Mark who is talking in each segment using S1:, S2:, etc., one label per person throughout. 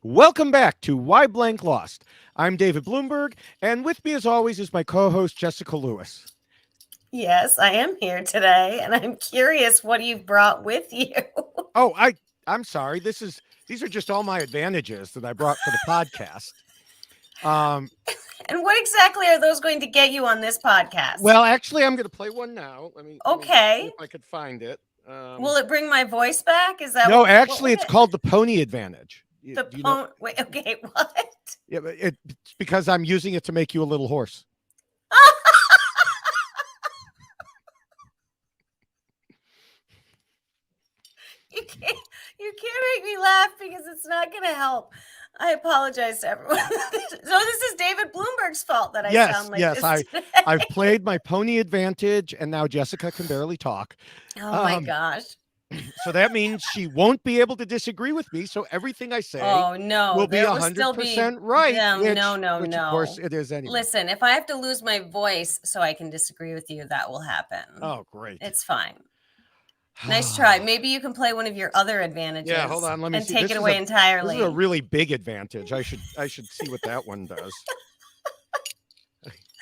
S1: Welcome back to Why Blank Lost. I'm David Bloomberg, and with me as always is my co-host Jessica Lewis.
S2: Yes, I am here today, and I'm curious what you've brought with you.
S1: Oh, I'm sorry. These are just all my advantages that I brought for the podcast.
S2: And what exactly are those going to get you on this podcast?
S1: Well, actually, I'm going to play one now. Let me see
S2: Okay.
S1: if I could find it.
S2: Will it bring my voice back? Is that
S1: No,
S2: what
S1: actually,
S2: was
S1: it's called the pony advantage.
S2: Wait, okay, what?
S1: Yeah, but it's because I'm using it to make you a little horse.
S2: You can't make me laugh because it's not going to help. I apologize to everyone. So this is David Bloomberg's fault that I sound like this today.
S1: I've played my pony advantage, and now Jessica can barely talk.
S2: Oh my gosh.
S1: So that means she won't be able to disagree with me. So everything I say will be 100% right.
S2: No.
S1: Which of course it is anyway.
S2: Listen, if I have to lose my voice so I can disagree with you, that will happen.
S1: Oh, great.
S2: It's fine. Nice try. Maybe you can play one of your other advantages.
S1: Yeah, hold on. Let me
S2: and
S1: see.
S2: take it away entirely.
S1: This is a really big advantage. I should see what that one does.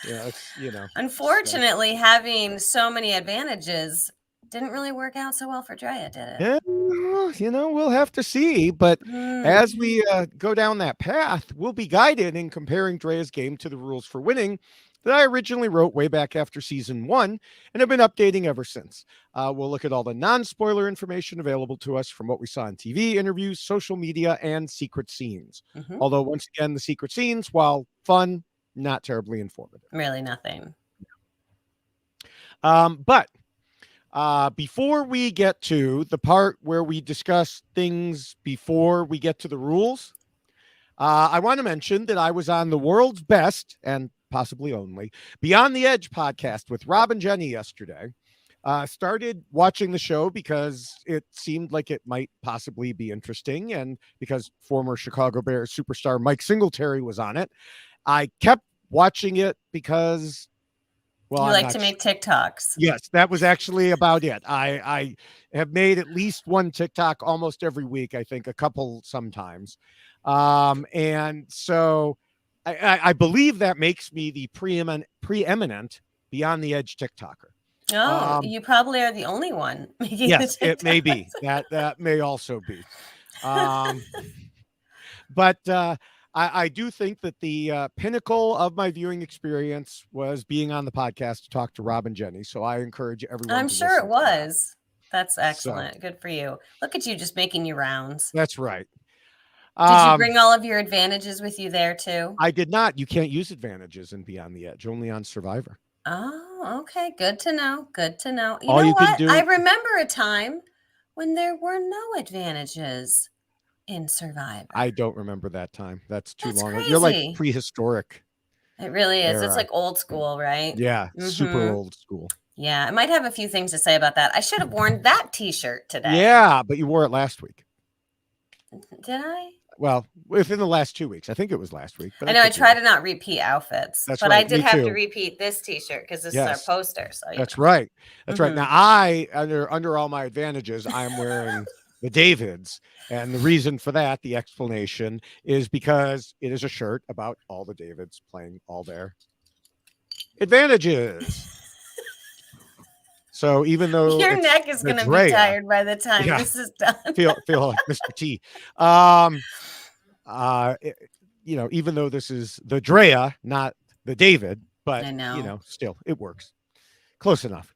S1: Yeah, it's.
S2: Unfortunately, having so many advantages didn't really work out so well for Drea, did it?
S1: Yeah, we'll have to see. But as we go down that path, we'll be guided in comparing Drea's game to the rules for winning that I originally wrote way back after season 1 and have been updating ever since. We'll look at all the non-spoiler information available to us from what we saw on TV, interviews, social media, and secret scenes. Although, once again, the secret scenes, while fun, not terribly informative.
S2: Really nothing.
S1: But before we get to the part where we discuss things before we get to the rules, I want to mention that I was on the world's best and possibly only Beyond the Edge podcast with Rob and Jenny yesterday. Started watching the show because it seemed like it might possibly be interesting, and because former Chicago Bears superstar Mike Singletary was on it. I kept watching it because, well,
S2: you like to make TikToks.
S1: Yes, that was actually about it. I have made at least one TikTok almost every week, I think a couple sometimes. And so I believe that makes me the preeminent Beyond the Edge TikToker.
S2: Oh, you probably are the only one making
S1: yes, it may be. That may also be. But I do think that the pinnacle of my viewing experience was being on the podcast to talk to Rob and Jenny. So I encourage everyone.
S2: I'm sure it was. That's excellent. So, good for you. Look at you just making your rounds.
S1: That's right.
S2: Did you bring all of your advantages with you there too?
S1: I did not. You can't use advantages in Beyond the Edge, only on Survivor.
S2: Oh, okay. Good to know. Good to know. You
S1: all
S2: know
S1: you
S2: what?
S1: Can do...
S2: I remember a time when there were no advantages in Survivor.
S1: I don't remember that time. That's too long.
S2: Crazy.
S1: You're like prehistoric.
S2: It really is.
S1: Era.
S2: It's like old school, right?
S1: Yeah, super old school.
S2: Yeah, I might have a few things to say about that. I should have worn that t-shirt today.
S1: Yeah, but you wore it last week.
S2: Did I?
S1: Well, within the last 2 weeks. I think it was last week. But
S2: I know I try to not repeat outfits.
S1: That's
S2: but
S1: right.
S2: I did have to repeat this t-shirt because this is our poster. So
S1: that's right. That's right. Now I under all my advantages, I'm wearing the Davids. And the reason for that, the explanation, is because it is a shirt about all the Davids playing all their advantages. So even though
S2: your neck is going to be tired by the time this is done,
S1: feel like Mr. T. Even though this is the Drea, not the David, but still it works. Close enough.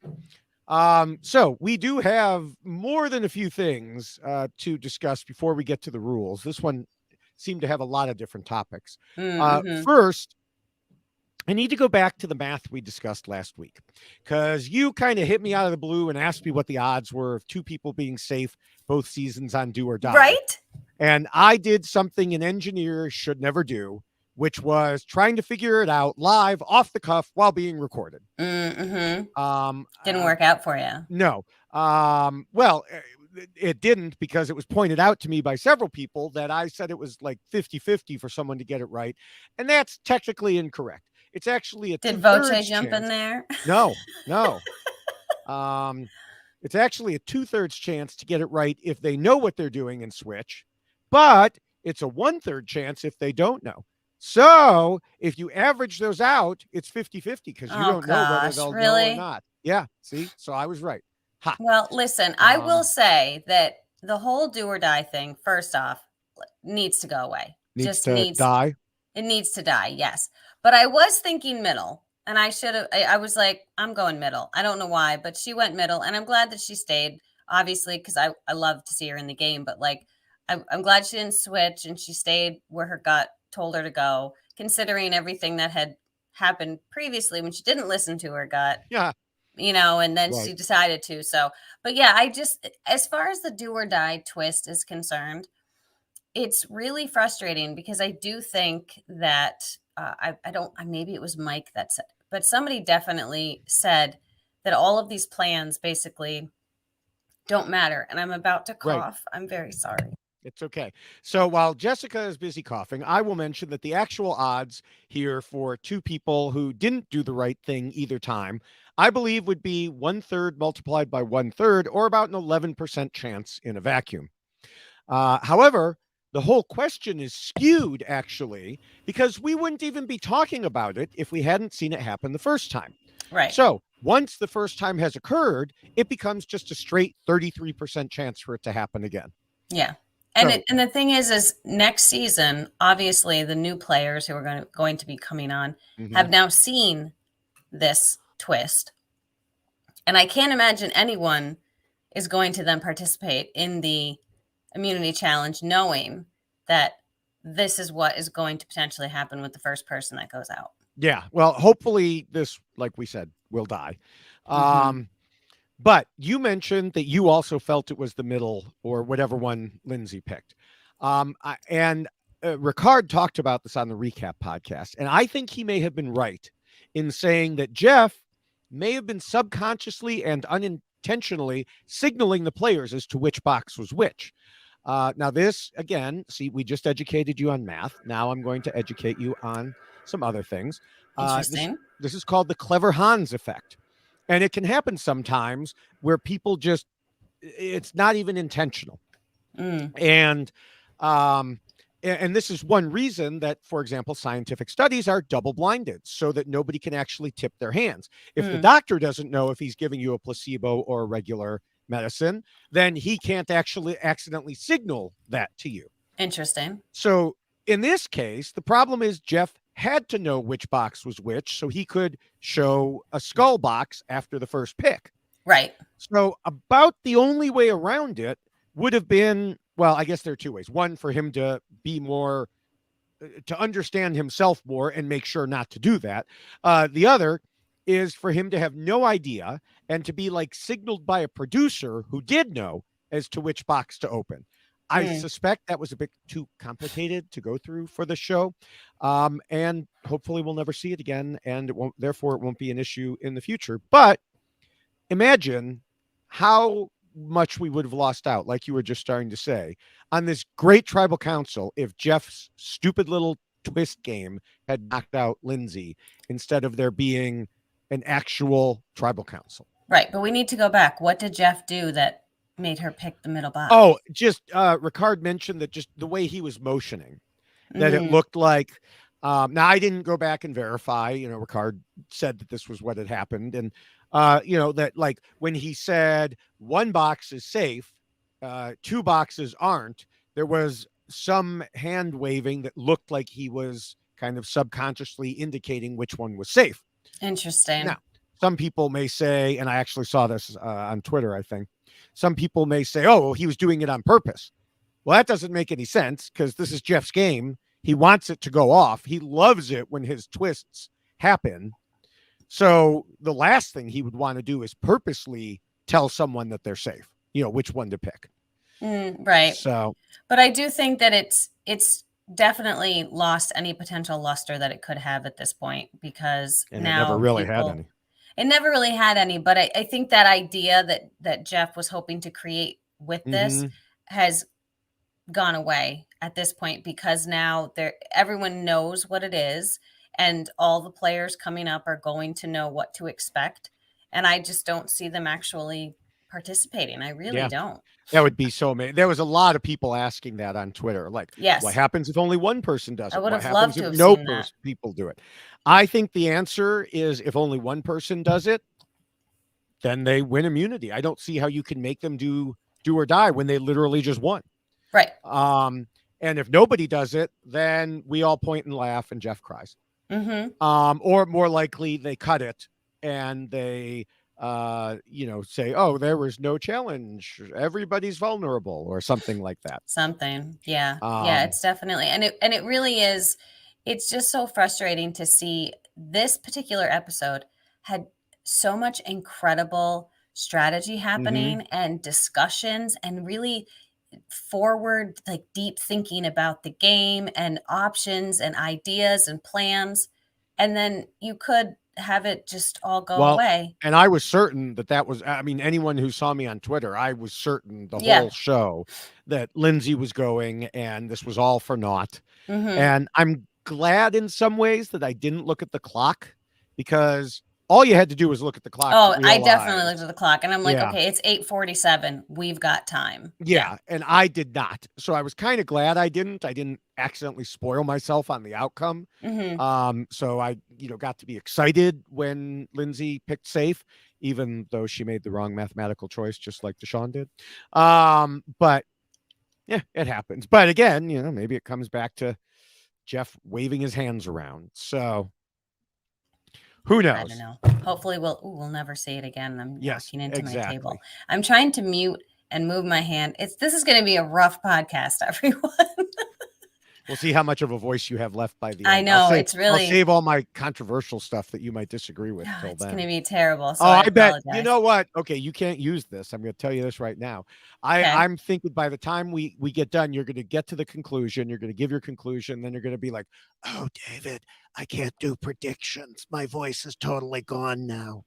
S1: So we do have more than a few things to discuss before we get to the rules. This one seemed to have a lot of different topics. First, I need to go back to the math we discussed last week, because you kind of hit me out of the blue and asked me what the odds were of two people being safe both seasons on Do or Die.
S2: Right.
S1: And I did something an engineer should never do, which was trying to figure it out live off the cuff while being recorded.
S2: Didn't work out for you.
S1: No. Well, it didn't, because it was pointed out to me by several people that I said it was like 50-50 for someone to get it right. And that's technically incorrect. It's actually a
S2: Did Voce jump in there?
S1: No. It's actually a 2/3 chance to get it right if they know what they're doing and switch. But it's a 1/3 chance if they don't know. So if you average those out, it's 50-50 because you don't know whether
S2: gosh,
S1: they'll know or
S2: really?
S1: not. Yeah. See? So I was right. Ha.
S2: Well, listen, I will say that the whole do or die thing, first off, needs to go away.
S1: Needs
S2: Just
S1: to
S2: needs
S1: die.
S2: It needs to die, yes. But I was thinking middle, and I should have. I was like, I'm going middle. I don't know why, but she went middle, and I'm glad that she stayed. Obviously, because I love to see her in the game, but like, I'm glad she didn't switch and she stayed where her gut told her to go, considering everything that had happened previously when she didn't listen to her gut.
S1: Yeah.
S2: And then
S1: Right.
S2: she decided to. So, but yeah, I just, as far as the do or die twist is concerned, it's really frustrating because I do think that I don't, maybe it was Mike that said, but somebody definitely said that all of these plans basically don't matter. And I'm about to
S1: Right.
S2: cough. I'm very sorry.
S1: It's okay. So while Jessica is busy coughing, I will mention that the actual odds here for two people who didn't do the right thing either time, I believe would be 1/3 multiplied by 1/3, or about an 11% chance in a vacuum. However, the whole question is skewed actually because we wouldn't even be talking about it if we hadn't seen it happen the first time.
S2: Right.
S1: So once the first time has occurred, it becomes just a straight 33% chance for it to happen again.
S2: Yeah. And
S1: So,
S2: and the thing is next season, obviously the new players who are going to be coming on have now seen this twist. And I can't imagine anyone is going to then participate in the immunity challenge knowing that this is what is going to potentially happen with the first person that goes out.
S1: yeah, well, hopefully this, like we said, will die.
S2: Mhm.
S1: But you mentioned that you also felt it was the middle or whatever one Lindsay picked. And Ricard talked about this on the recap podcast, and I think he may have been right in saying that Jeff may have been subconsciously and unintentionally signaling the players as to which box was which. Now, this again, see, we just educated you on math. Now I'm going to educate you on some other things. This
S2: Interesting.
S1: this is called the clever Hans effect, and it can happen sometimes where people just it's not even intentional.
S2: Mm.
S1: And um, and this is one reason that, for example, scientific studies are double blinded so that nobody can actually tip their hands. If the doctor doesn't know if he's giving you a placebo or a regular medicine, then he can't actually accidentally signal that to you.
S2: Interesting.
S1: So in this case, the problem is Jeff had to know which box was which so he could show a skull box after the first pick.
S2: Right.
S1: So about the only way around it would have been, well, I guess there are two ways. One, for him to be more, to understand himself more and make sure not to do that. The other is for him to have no idea and to be like signaled by a producer who did know as to which box to open. I suspect that was a bit too complicated to go through for the show. And hopefully we'll never see it again. And therefore it won't be an issue in the future. But imagine how much we would have lost out, like you were just starting to say, on this great tribal council if Jeff's stupid little twist game had knocked out Lindsay instead of there being an actual tribal council.
S2: Right. But we need to go back. What did Jeff do that made her pick the middle box?
S1: Oh, just Ricard mentioned that just the way he was motioning, that it looked like, now I didn't go back and verify, Ricard said that this was what had happened. And, that like when he said one box is safe, two boxes aren't, there was some hand waving that looked like he was kind of subconsciously indicating which one was safe.
S2: Interesting.
S1: Now, some people may say, and I actually saw this on Twitter, I think, some people may say, oh, well, he was doing it on purpose. Well, that doesn't make any sense because this is Jeff's game. He wants it to go off. He loves it when his twists happen. So the last thing he would want to do is purposely tell someone that they're safe, which one to pick.
S2: Right.
S1: So,
S2: but I do think that it's definitely lost any potential luster that it could have at this point because
S1: and
S2: now
S1: it never really had any.
S2: It never really had any, but I think that idea that Jeff was hoping to create with this has gone away at this point because now everyone knows what it is and all the players coming up are going to know what to expect. And I just don't see them actually participating. I really
S1: Yeah.
S2: don't.
S1: That would be so amazing. There was a lot of people asking that on Twitter. Like, what
S2: Yes,
S1: happens if only one person does
S2: I
S1: it?
S2: would
S1: What
S2: have loved
S1: happens
S2: to
S1: if
S2: have
S1: no
S2: seen that.
S1: people do it? I think the answer is if only one person does it, then they win immunity. I don't see how you can make them do or die when they literally just won.
S2: Right.
S1: Um, and if nobody does it, then we all point and laugh and Jeff cries.
S2: Mm-hmm.
S1: Or more likely they cut it and they say, oh, there was no challenge, everybody's vulnerable, or something like that.
S2: Something. Yeah. Yeah,
S1: um
S2: it's definitely, and it really is, it's just so frustrating to see this particular episode had so much incredible strategy
S1: mhm.
S2: happening and discussions and really forward, like deep thinking about the game and options and ideas and plans. And then you could have it just all go
S1: Well,
S2: away.
S1: and I was certain that was, I mean, anyone who saw me on Twitter, I was certain the
S2: Yeah.
S1: whole show that Lindsay was going and this was all for naught.
S2: Mm-hmm.
S1: And I'm glad in some ways that I didn't look at the clock, because all you had to do was look at the clock to
S2: Oh, I definitely looked
S1: realize.
S2: at the clock and I'm like,
S1: Yeah.
S2: okay, it's 8:47. We've got time. Yeah.
S1: Yeah, and I did not. So I was kind of glad I didn't. I didn't accidentally spoil myself on the outcome.
S2: Mm-hmm.
S1: So I, got to be excited when Lindsay picked safe, even though she made the wrong mathematical choice, just like Deshaun did. But yeah, it happens. But again, maybe it comes back to Jeff waving his hands around. So who
S2: I don't
S1: knows?
S2: know. Hopefully we'll never see it again. I'm
S1: Yes,
S2: walking into my table.
S1: exactly.
S2: I'm trying to mute and move my hand. This is going to be a rough podcast, everyone.
S1: We'll see how much of a voice you have left by the
S2: I
S1: end. I'll
S2: know
S1: save
S2: it's
S1: I'll
S2: really,
S1: save all my controversial stuff that you might disagree with till
S2: it's going to
S1: then.
S2: be terrible. So
S1: Oh,
S2: I
S1: I bet. You
S2: apologize.
S1: know what? Okay, you can't use this. I'm going to tell you this right now.
S2: Okay.
S1: I'm thinking by the time we get done, you're going to get to the conclusion. You're going to give your conclusion. Then you're going to be like, "Oh, David, I can't do predictions. My voice is totally gone now."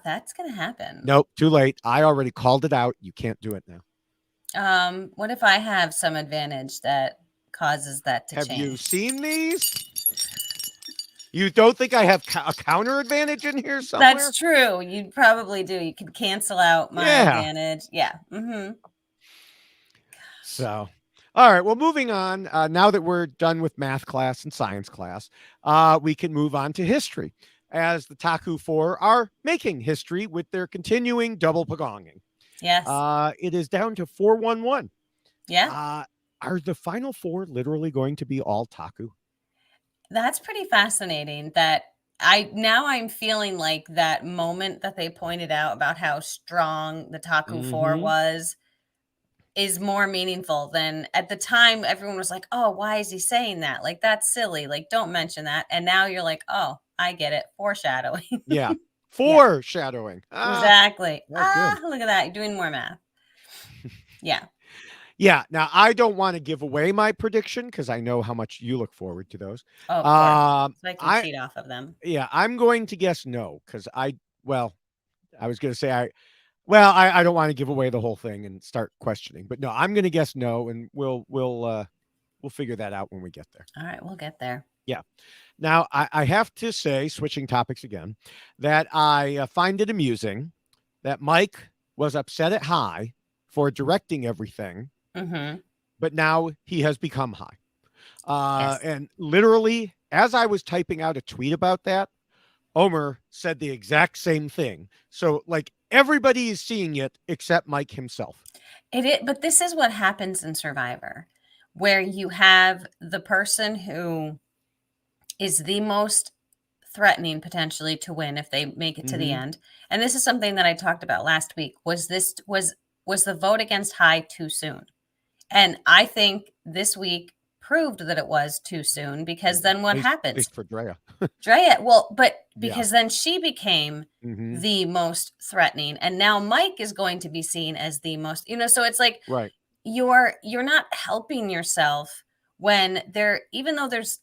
S2: That's going to happen.
S1: Nope, too late. I already called it out. You can't do it now.
S2: What if I have some advantage that causes that to
S1: Have you
S2: change?
S1: seen these? You don't think I have a counter advantage in here somewhere?
S2: That's true. You probably do. You could cancel out my
S1: Yeah.
S2: advantage. Yeah. Mm-hmm.
S1: So, all right. Well, moving on. Now that we're done with math class and science class, we can move on to history, as the Taku 4 are making history with their continuing double pagonging.
S2: Yes.
S1: It is down to 4-1-1.
S2: Yeah.
S1: Are the final four literally going to be all Taku?
S2: That's pretty fascinating that I'm feeling like that moment that they pointed out about how strong the Taku 4 was is more meaningful than at the time. Everyone was like, oh, why is he saying that? Like, that's silly. Like, don't mention that. And now you're like, oh, I get it. Foreshadowing.
S1: Yeah.
S2: Yeah,
S1: Foreshadowing.
S2: exactly.
S1: Good.
S2: Look at that. You're doing more math. Yeah.
S1: Yeah. Now, I don't want to give away my prediction because I know how much you look forward to those.
S2: Oh, of course. So I can
S1: I
S2: cheat off of them.
S1: Yeah, I'm going to guess no, because I was going to say I don't want to give away the whole thing and start questioning, but no, I'm going to guess no, and we'll figure that out when we get there.
S2: All right, we'll get there.
S1: Yeah. Now, I have to say, switching topics again, that I find it amusing that Mike was upset at High for directing everything, but now he has become High.
S2: Yes.
S1: And literally, as I was typing out a tweet about that, Omar said the exact same thing. So, like, everybody is seeing it except Mike himself.
S2: But this is what happens in Survivor, where you have the person who is the most threatening potentially to win if they make it to the end. And this is something that I talked about last week. Was the vote against High too soon? And I think this week proved that it was too soon, because then what happens?
S1: At least for Drea.
S2: Drea, well, but because then she became the most threatening, and now Mike is going to be seen as the most, so it's like,
S1: right,
S2: you're not helping yourself when even though there's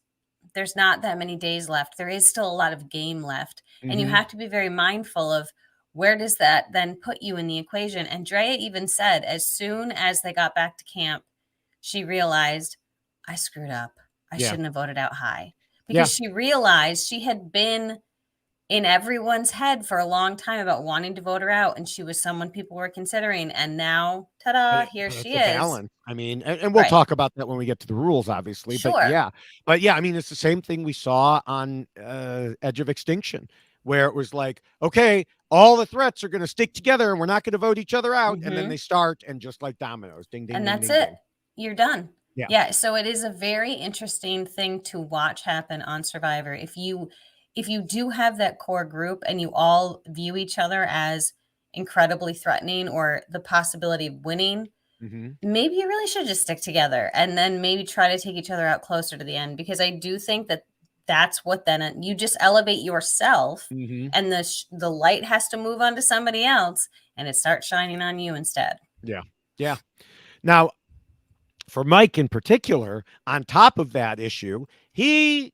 S2: not that many days left, there is still a lot of game left, and you have to be very mindful of where does that then put you in the equation. And Drea even said as soon as they got back to camp, she realized, I screwed up. I shouldn't have voted out High, because she realized she had been in everyone's head for a long time about wanting to vote her out, and she was someone people were considering, and now, ta-da, here
S1: But
S2: she
S1: it's a
S2: is.
S1: balance. I mean, and we'll
S2: Right.
S1: talk about that when we get to the rules, obviously.
S2: Sure.
S1: But yeah, I mean, it's the same thing we saw on Edge of Extinction, where it was like, okay, all the threats are going to stick together, and we're not going to vote each other out, and then
S2: Mm-hmm.
S1: they start, and just like dominoes, ding, ding,
S2: And
S1: ding,
S2: that's
S1: ding,
S2: it.
S1: ding.
S2: You're done.
S1: Yeah.
S2: Yeah, so it is a very interesting thing to watch happen on Survivor. If you do have that core group and you all view each other as incredibly threatening or the possibility of winning,
S1: Mm-hmm.
S2: maybe you really should just stick together and then maybe try to take each other out closer to the end, because I do think that that's what then you just elevate yourself,
S1: Mm-hmm.
S2: and the light has to move on to somebody else and it starts shining on you instead.
S1: Yeah. Yeah. Now, for Mike in particular, on top of that issue, he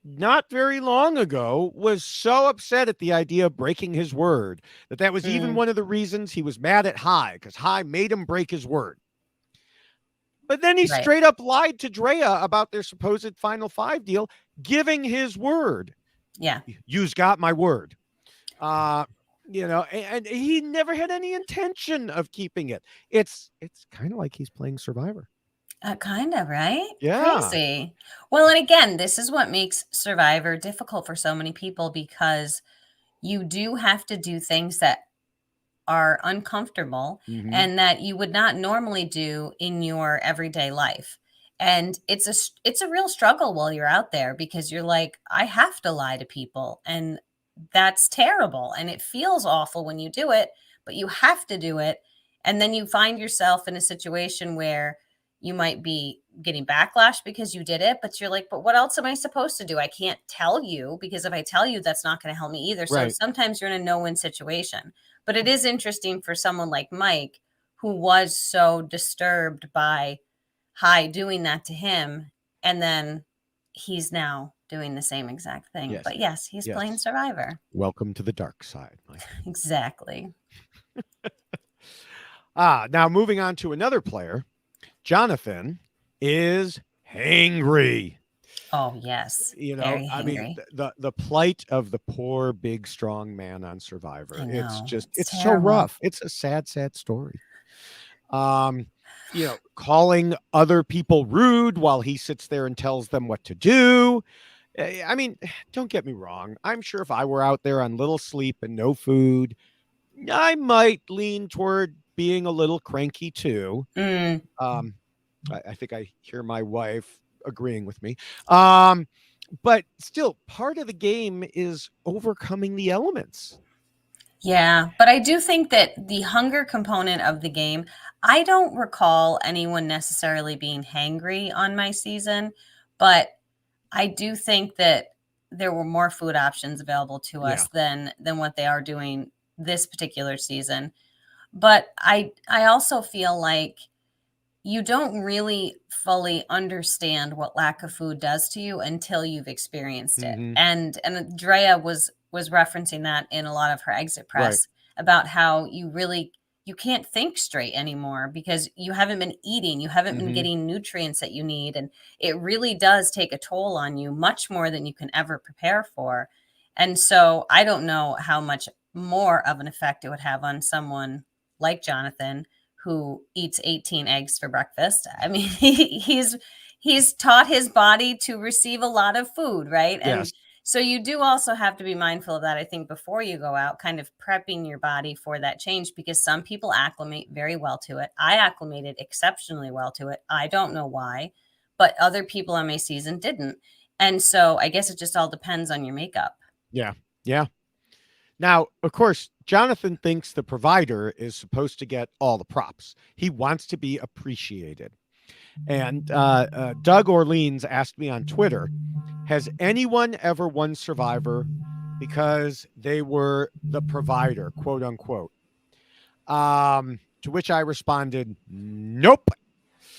S1: not very long ago was so upset at the idea of breaking his word that was even
S2: Mm,
S1: one of the reasons he was mad at High, because High made him break his word. But then he
S2: right.
S1: straight up lied to Drea about their supposed Final Five deal, giving his word.
S2: Yeah.
S1: You've got my word. Uh, and he never had any intention of keeping it. It's kind of like he's playing Survivor.
S2: Kind of, right?
S1: Yeah.
S2: Crazy. Well, and again, this is what makes Survivor difficult for so many people, because you do have to do things that are uncomfortable
S1: Mm-hmm.
S2: and that you would not normally do in your everyday life. And it's a real struggle while you're out there, because you're like, I have to lie to people, and that's terrible, and it feels awful when you do it, but you have to do it. And then you find yourself in a situation where you might be getting backlash because you did it, but you're like, but what else am I supposed to do? I can't tell you, because if I tell you, that's not going to help me either. So
S1: Right.
S2: sometimes you're in a no-win situation. But it is interesting for someone like Mike, who was so disturbed by High doing that to him, and then he's now doing the same exact thing.
S1: Yes.
S2: But yes, he's playing
S1: Yes.
S2: Survivor.
S1: Welcome to the dark side, Mike.
S2: Exactly.
S1: Now moving on to another player, Jonathan is hangry.
S2: Oh, yes. Very
S1: I mean,
S2: hangry.
S1: the plight of the poor, big, strong man on Survivor.
S2: I
S1: It's
S2: know.
S1: just,
S2: It's
S1: it's so
S2: terrible.
S1: rough. It's a sad, sad story. Um, calling other people rude while he sits there and tells them what to do. I mean, don't get me wrong. I'm sure if I were out there on little sleep and no food, I might lean toward being a little cranky too.
S2: Mm.
S1: Um, I think I hear my wife agreeing with me. But still, part of the game is overcoming the elements.
S2: Yeah, but I do think that the hunger component of the game, I don't recall anyone necessarily being hangry on my season, but I do think that there were more food options available to
S1: Yeah.
S2: us than what they are doing this particular season. But I also feel like you don't really fully understand what lack of food does to you until you've experienced it.
S1: Mm-hmm.
S2: And Drea was referencing that in a lot of her exit
S1: Right.
S2: press about how you can't think straight anymore because you haven't been eating, you haven't been
S1: Mm-hmm.
S2: getting nutrients that you need, and it really does take a toll on you, much more than you can ever prepare for. And so I don't know how much more of an effect it would have on someone like Jonathan, who eats 18 eggs for breakfast. I mean, he's taught his body to receive a lot of food, right?
S1: Yes.
S2: And so you do also have to be mindful of that, I think, before you go out, kind of prepping your body for that change, because some people acclimate very well to it. I acclimated exceptionally well to it. I don't know why, but other people on my season didn't. And so I guess it just all depends on your makeup.
S1: Yeah. Yeah. Now, of course, Jonathan thinks the provider is supposed to get all the props. He wants to be appreciated. And Doug Orleans asked me on Twitter, has anyone ever won Survivor because they were the provider, quote unquote? To which I responded, nope.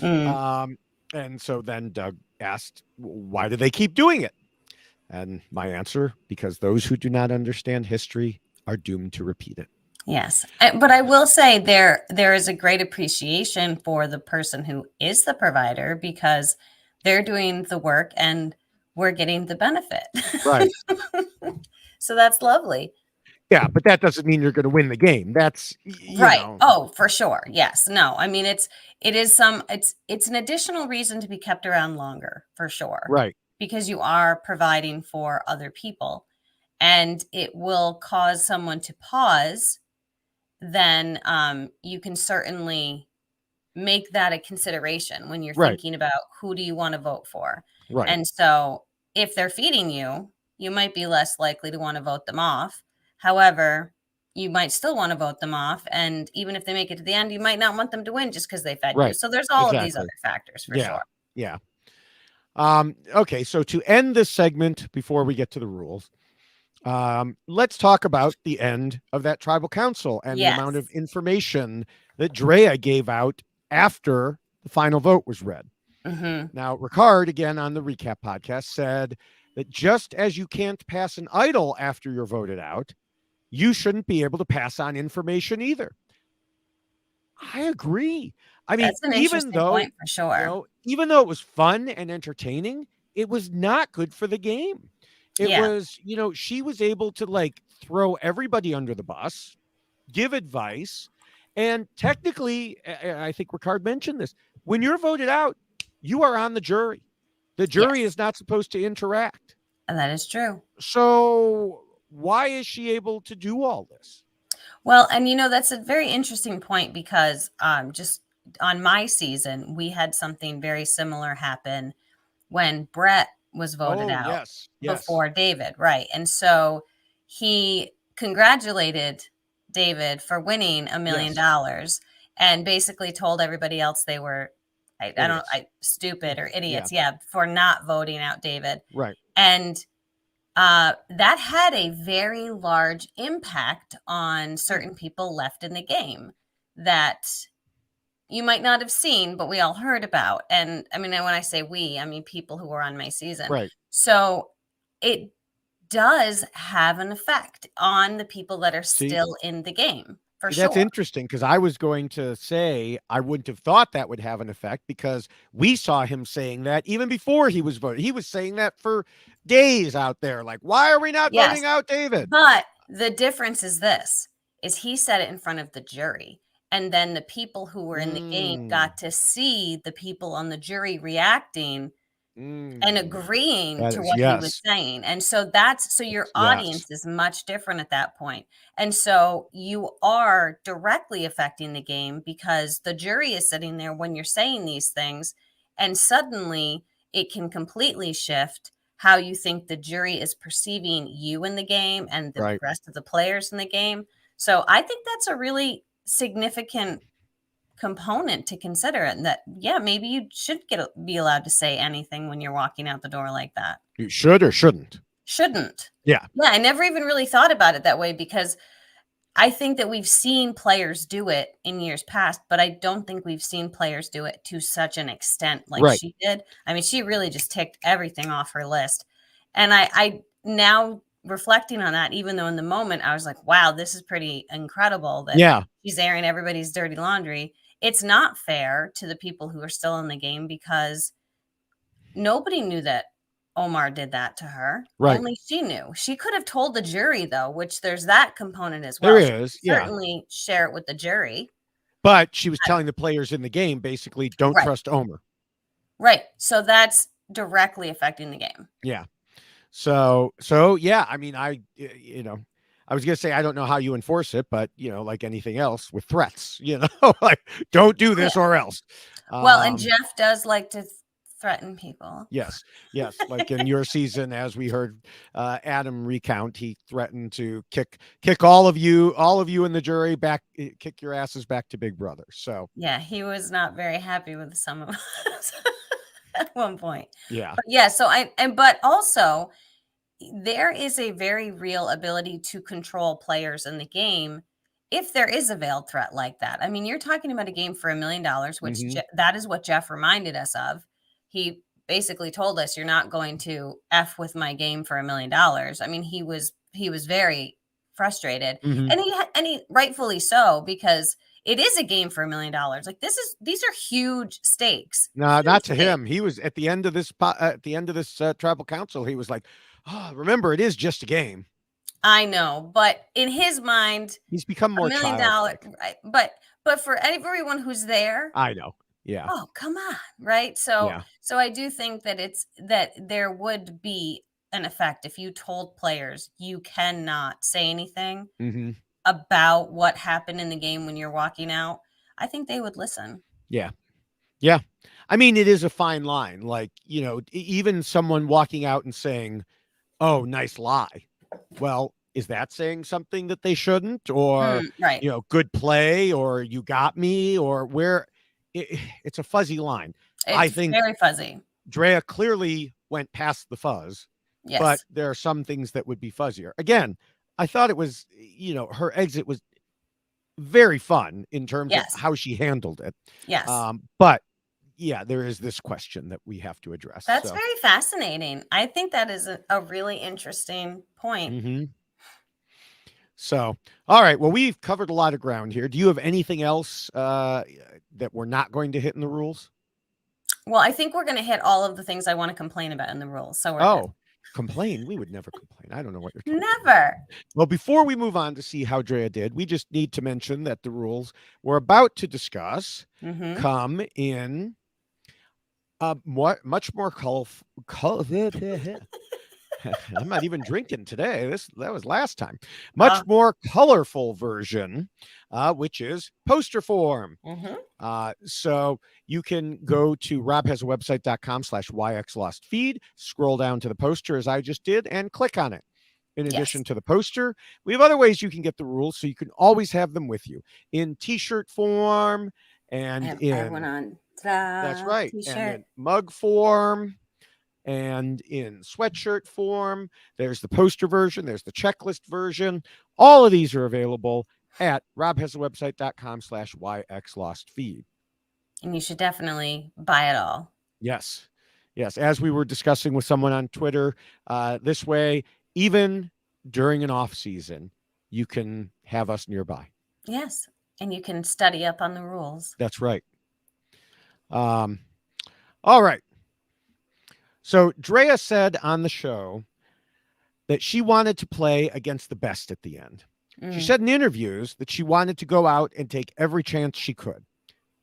S2: Mm.
S1: And so then Doug asked, why do they keep doing it? And my answer, because those who do not understand history are doomed to repeat it.
S2: Yes. But I will say there is a great appreciation for the person who is the provider, because they're doing the work and we're getting the benefit.
S1: Right.
S2: So that's lovely.
S1: Yeah, but that doesn't mean you're going to win the game. That's,
S2: Right. Oh, for sure. Yes. No. I mean, it's an additional reason to be kept around longer, for sure.
S1: right,
S2: Because you are providing for other people, and it will cause someone to pause. Then you can certainly make that a consideration when you're
S1: right,
S2: thinking about who do you want to vote for.
S1: right,
S2: And so if they're feeding you, you might be less likely to want to vote them off. However, you might still want to vote them off. And even if they make it to the end, you might not want them to win just because they fed you.
S1: right.
S2: So there's all of these other
S1: Exactly.
S2: factors for
S1: Yeah,
S2: sure.
S1: yeah. Okay, so to end this segment before we get to the rules, let's talk about the end of that tribal council and the amount of
S2: Yes.
S1: information that Drea gave out after the final vote was read.
S2: Hmm.
S1: Now, Ricard, again on the recap podcast, said that just as you can't pass an idol after you're voted out, you shouldn't be able to pass on information either. I agree. I mean,
S2: That's an interesting point for sure.
S1: even though it was fun and entertaining, it was not good for the game. It
S2: Yeah.
S1: was, she was able to like throw everybody under the bus, give advice, and technically, I think Ricard mentioned this. When you're voted out, you are on the jury. The jury
S2: Yes.
S1: is not supposed to interact.
S2: And that is true.
S1: So why is she able to do all this?
S2: Well, and that's a very interesting point because just on my season, we had something very similar happen when Brett was voted
S1: Oh,
S2: out
S1: yes. Yes.
S2: before David, right? And so he congratulated David for winning $1 million and basically told everybody else they were, stupid or idiots, for not voting out David.
S1: Right.
S2: And that had a very large impact on certain people left in the game that you might not have seen, but we all heard about. And I mean, when I say we, I mean people who were on my season.
S1: Right.
S2: So it does have an effect on the people that are still in the game. For sure.
S1: That's interesting because I was going to say I wouldn't have thought that would have an effect because we saw him saying that even before he was voted. He was saying that for days out there. Like, why are we not voting out David?
S2: But the difference is he said it in front of the jury. And then the people who were in the game got to see the people on the jury reacting and agreeing to what he was saying. And so your audience is much different at that point. And so you are directly affecting the game because the jury is sitting there when you're saying these things, and suddenly it can completely shift how you think the jury is perceiving you in the game and the rest of the players in the game. So I think that's a really significant component to consider, and that maybe you should be allowed to say anything when you're walking out the door like that.
S1: You should or shouldn't?
S2: Shouldn't.
S1: Yeah.
S2: I never even really thought about it that way because I think that we've seen players do it in years past, but I don't think we've seen players do it to such an extent like she did. I mean, she really just ticked everything off her list. And I now reflecting on that, even though in the moment I was like, wow, this is pretty incredible that she's airing everybody's dirty laundry. It's not fair to the people who are still in the game because nobody knew that Omar did that to her.
S1: Right.
S2: Only she knew. She could have told the jury, though, which there's that component as well.
S1: There is.
S2: Certainly share it with the jury.
S1: But she was telling the players in the game, basically, don't trust Omar.
S2: Right. So that's directly affecting the game.
S1: Yeah. So yeah, I mean, I was going to say, I don't know how you enforce it, but like anything else with threats, like don't do this or else.
S2: Well, and Jeff does like to threaten people.
S1: Yes. Like in your season, as we heard Adam recount, he threatened to kick all of you in the jury back, kick your asses back to Big Brother. So
S2: yeah, he was not very happy with some of us at one point.
S1: Yeah.
S2: But so but also there is a very real ability to control players in the game if there is a veiled threat like that. I mean, you're talking about a game for $1 million, which that is what Jeff reminded us of. He basically told us, you're not going to F with my game for $1 million. I mean, he was very frustrated, and he rightfully so, because it is a game for $1 million. Like these are huge stakes.
S1: No, not to him. He was at the end of this tribal council. He was like, "Oh, remember, it is just a game."
S2: I know, but in his mind,
S1: He's become
S2: $1
S1: more
S2: million,
S1: childlike.
S2: right? But for everyone who's there,
S1: I know. Yeah.
S2: oh, come on, right? So
S1: Yeah.
S2: so I do think that that there would be an effect if you told players you cannot say anything
S1: Hmm.
S2: about what happened in the game when you're walking out. I think they would listen.
S1: Yeah. Yeah. I mean, it is a fine line. Like, even someone walking out and saying, "Oh, nice lie." Well, is that saying something that they shouldn't? Or,
S2: Right.
S1: good play, or you got me, or where it's a fuzzy line. I
S2: It's
S1: think
S2: very fuzzy.
S1: Drea clearly went past the fuzz, but
S2: Yes.
S1: there are some things that would be fuzzier. Again, I thought it was, her exit was very fun in terms of
S2: Yes.
S1: how she handled it.
S2: Yes.
S1: But yeah, there is this question that we have to address.
S2: That's
S1: So,
S2: very fascinating. I think that is a really interesting point.
S1: mhm. So, all right. Well, we've covered a lot of ground here. Do you have anything else that we're not going to hit in the rules?
S2: Well, I think we're going to hit all of the things I want to complain about in the rules. So we're good.
S1: Oh, complain? We would never complain. I don't know what you're talking about.
S2: Never.
S1: Well, before we move on to see how Drea did, we just need to mention that the rules we're about to discuss
S2: Mm-hmm.
S1: come in much more colorful. I'm not even drinking today. That was last time. Much more colorful version, which is poster form.
S2: Mm-hmm.
S1: So you can go to robhasawebsite.com/yxlostfeed, scroll down to the poster as I just did, and click on it. In addition to the poster, we have other ways you can get the rules, so you can always have them with you in t-shirt form and
S2: I went on
S1: that's right,
S2: t-shirt.
S1: and in mug form and in sweatshirt form. There's the poster version, there's the checklist version. All of these are available at robhasawebsite.com/yxlostfeed.
S2: And you should definitely buy it all.
S1: Yes. Yes. As we were discussing with someone on Twitter, this way, even during an off season, you can have us nearby.
S2: Yes. And you can study up on the rules.
S1: That's right. All right. So Drea said on the show that she wanted to play against the best at the end. She said in interviews that she wanted to go out and take every chance she could.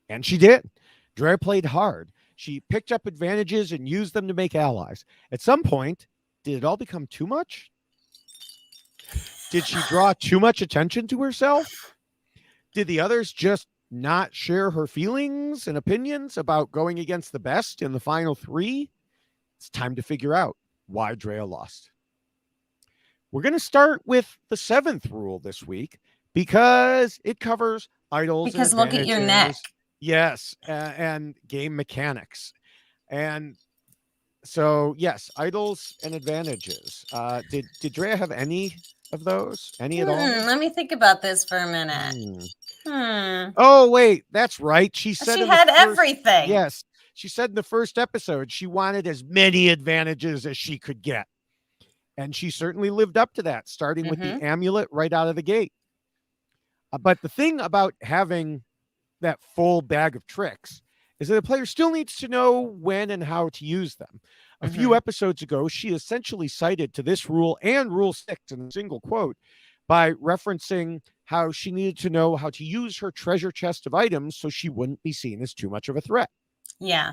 S1: And she did. Drea played hard. She picked up advantages and used them to make allies. At some point, did it all become too much? Did she draw too much attention to herself? Did the others just not share her feelings and opinions about going against the best in the final three? It's time to figure out why Drea lost. We're going to start with the 7th rule this week because it covers idols
S2: Because
S1: and
S2: look at your neck.
S1: Yes, and game mechanics. And so, yes, idols and advantages. Did Drea have any of those? Any at all?
S2: Let me think about this for a minute.
S1: Oh, wait, that's right. She said
S2: she had everything.
S1: Yes, she said in the first episode she wanted as many advantages as she could get. And she certainly lived up to that, starting with the amulet right out of the gate. But the thing about having that full bag of tricks is that the player still needs to know when and how to use them. A few episodes ago, she essentially cited to this rule and Rule 6 in a single quote by referencing how she needed to know how to use her treasure chest of items so she wouldn't be seen as too much of a threat.
S2: Yeah.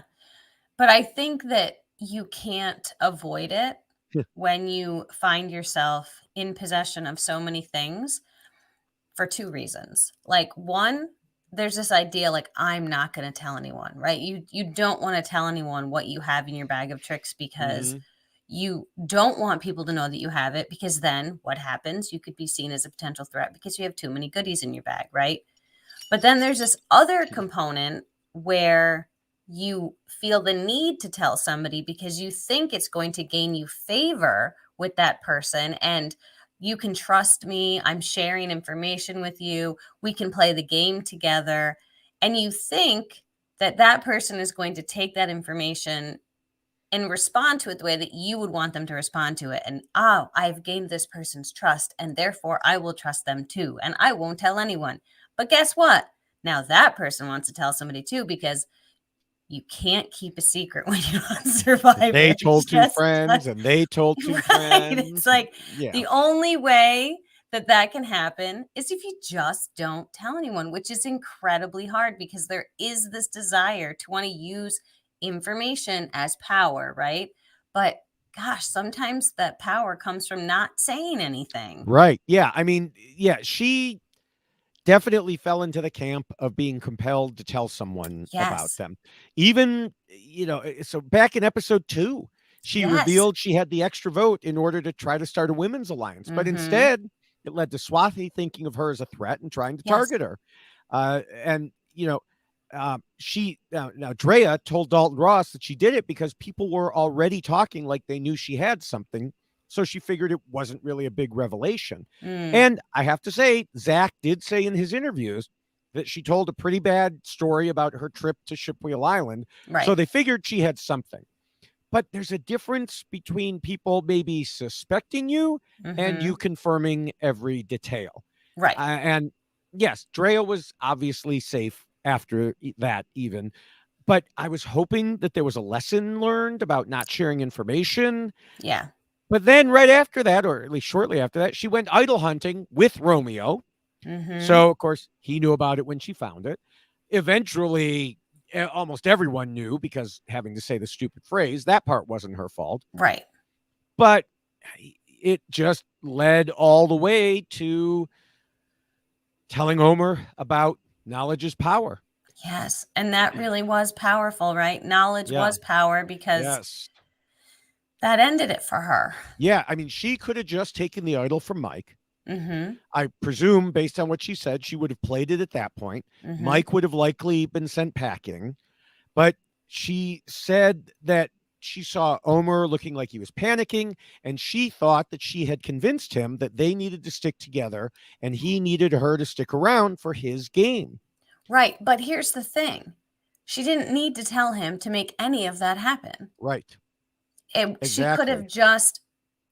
S2: But I think that you can't avoid it when you find yourself in possession of so many things for 2 reasons. Like, one, there's this idea like, I'm not going to tell anyone, right? You don't want to tell anyone what you have in your bag of tricks because you don't want people to know that you have it, because then what happens? You could be seen as a potential threat because you have too many goodies in your bag, right? But then there's this other component where you feel the need to tell somebody because you think it's going to gain you favor with that person, and you can trust me. I'm sharing information with you. We can play the game together. And you think that that person is going to take that information and respond to it the way that you would want them to respond to it. And, oh, I've gained this person's trust, and therefore I will trust them too. And I won't tell anyone. But guess what? Now that person wants to tell somebody too, because you can't keep a secret when you're on Survivor.
S1: They told
S2: It's
S1: two
S2: just
S1: friends, and they told two
S2: right.
S1: friends.
S2: It's like
S1: Yeah,
S2: the only way that can happen is if you just don't tell anyone, which is incredibly hard because there is this desire to want to use information as power, right? But gosh, sometimes that power comes from not saying anything.
S1: right. Yeah, I mean, yeah, she definitely fell into the camp of being compelled to tell someone about
S2: Yes.
S1: them. Even, so back in episode 2, she
S2: Yes.
S1: revealed she had the extra vote in order to try to start a women's alliance, but
S2: Mm-hmm.
S1: instead it led to Swathi thinking of her as a threat and trying to
S2: Yes.
S1: target her. And she now Drea told Dalton Ross that she did it because people were already talking like they knew she had something, so she figured it wasn't really a big revelation.
S2: Mm,
S1: And I have to say, Zach did say in his interviews that she told a pretty bad story about her trip to Shipwheel Island, so
S2: right.
S1: they figured she had something. But there's a difference between people maybe suspecting you and
S2: Mm-hmm.
S1: you confirming every detail.
S2: Right.
S1: And yes, Drea was obviously safe after that, even. But I was hoping that there was a lesson learned about not sharing information.
S2: Yeah.
S1: But then, right after that, or at least shortly after that, she went idol hunting with Romeo.
S2: Mm-hmm.
S1: So, of course, he knew about it when she found it. Eventually, almost everyone knew because having to say the stupid phrase, that part wasn't her fault.
S2: Right.
S1: But it just led all the way to telling Omar about knowledge is power.
S2: Yes. And that really was powerful, right? Knowledge
S1: Yeah.
S2: was power because
S1: Yes.
S2: that ended it for her.
S1: Yeah. I mean, she could have just taken the idol from Mike.
S2: Mm-hmm.
S1: I presume, based on what she said, she would have played it at that point.
S2: Mm-hmm.
S1: Mike would have likely been sent packing. But she said that she saw Omar looking like he was panicking, and she thought that she had convinced him that they needed to stick together and he needed her to stick around for his game.
S2: Right. But here's the thing. She didn't need to tell him to make any of that happen.
S1: Right.
S2: She could
S1: Exactly.
S2: have just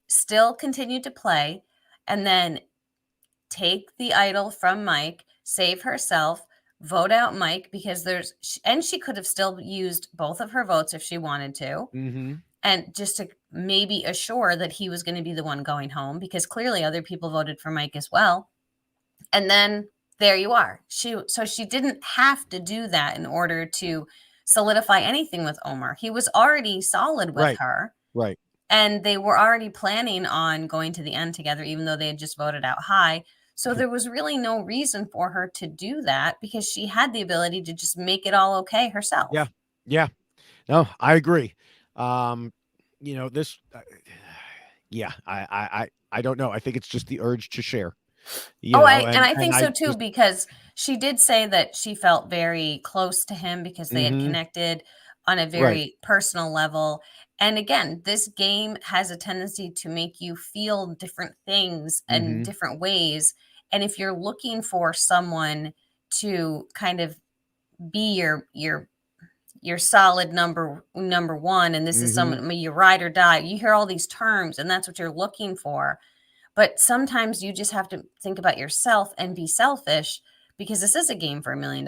S2: still continued to play and then take the idol from Mike, save herself, vote out Mike because and she could have still used both of her votes if she wanted to.
S1: Mm-hmm.
S2: And just to maybe assure that he was going to be the one going home because clearly other people voted for Mike as well. And then there you are. So she didn't have to do that in order to solidify anything with Omar. He was already solid with
S1: Right.
S2: her.
S1: Right.
S2: And they were already planning on going to the end together, even though they had just voted out high. So there was really no reason for her to do that because she had the ability to just make it all okay herself.
S1: Yeah. Yeah. No, I agree. Um, this. Yeah. I don't know. I think it's just the urge to share.
S2: And I
S1: And
S2: think
S1: I
S2: so too,
S1: just.
S2: because she did say that she felt very close to him because they had
S1: Mm-hmm.
S2: connected on a
S1: Right.
S2: very personal level. And again, this game has a tendency to make you feel different things in
S1: Mm-hmm.
S2: different ways. And if you're looking for someone to kind of be your solid number one, and this is
S1: Mm-hmm.
S2: someone you ride or die, you hear all these terms, and that's what you're looking for. But sometimes you just have to think about yourself and be selfish because this is a game for $1 million.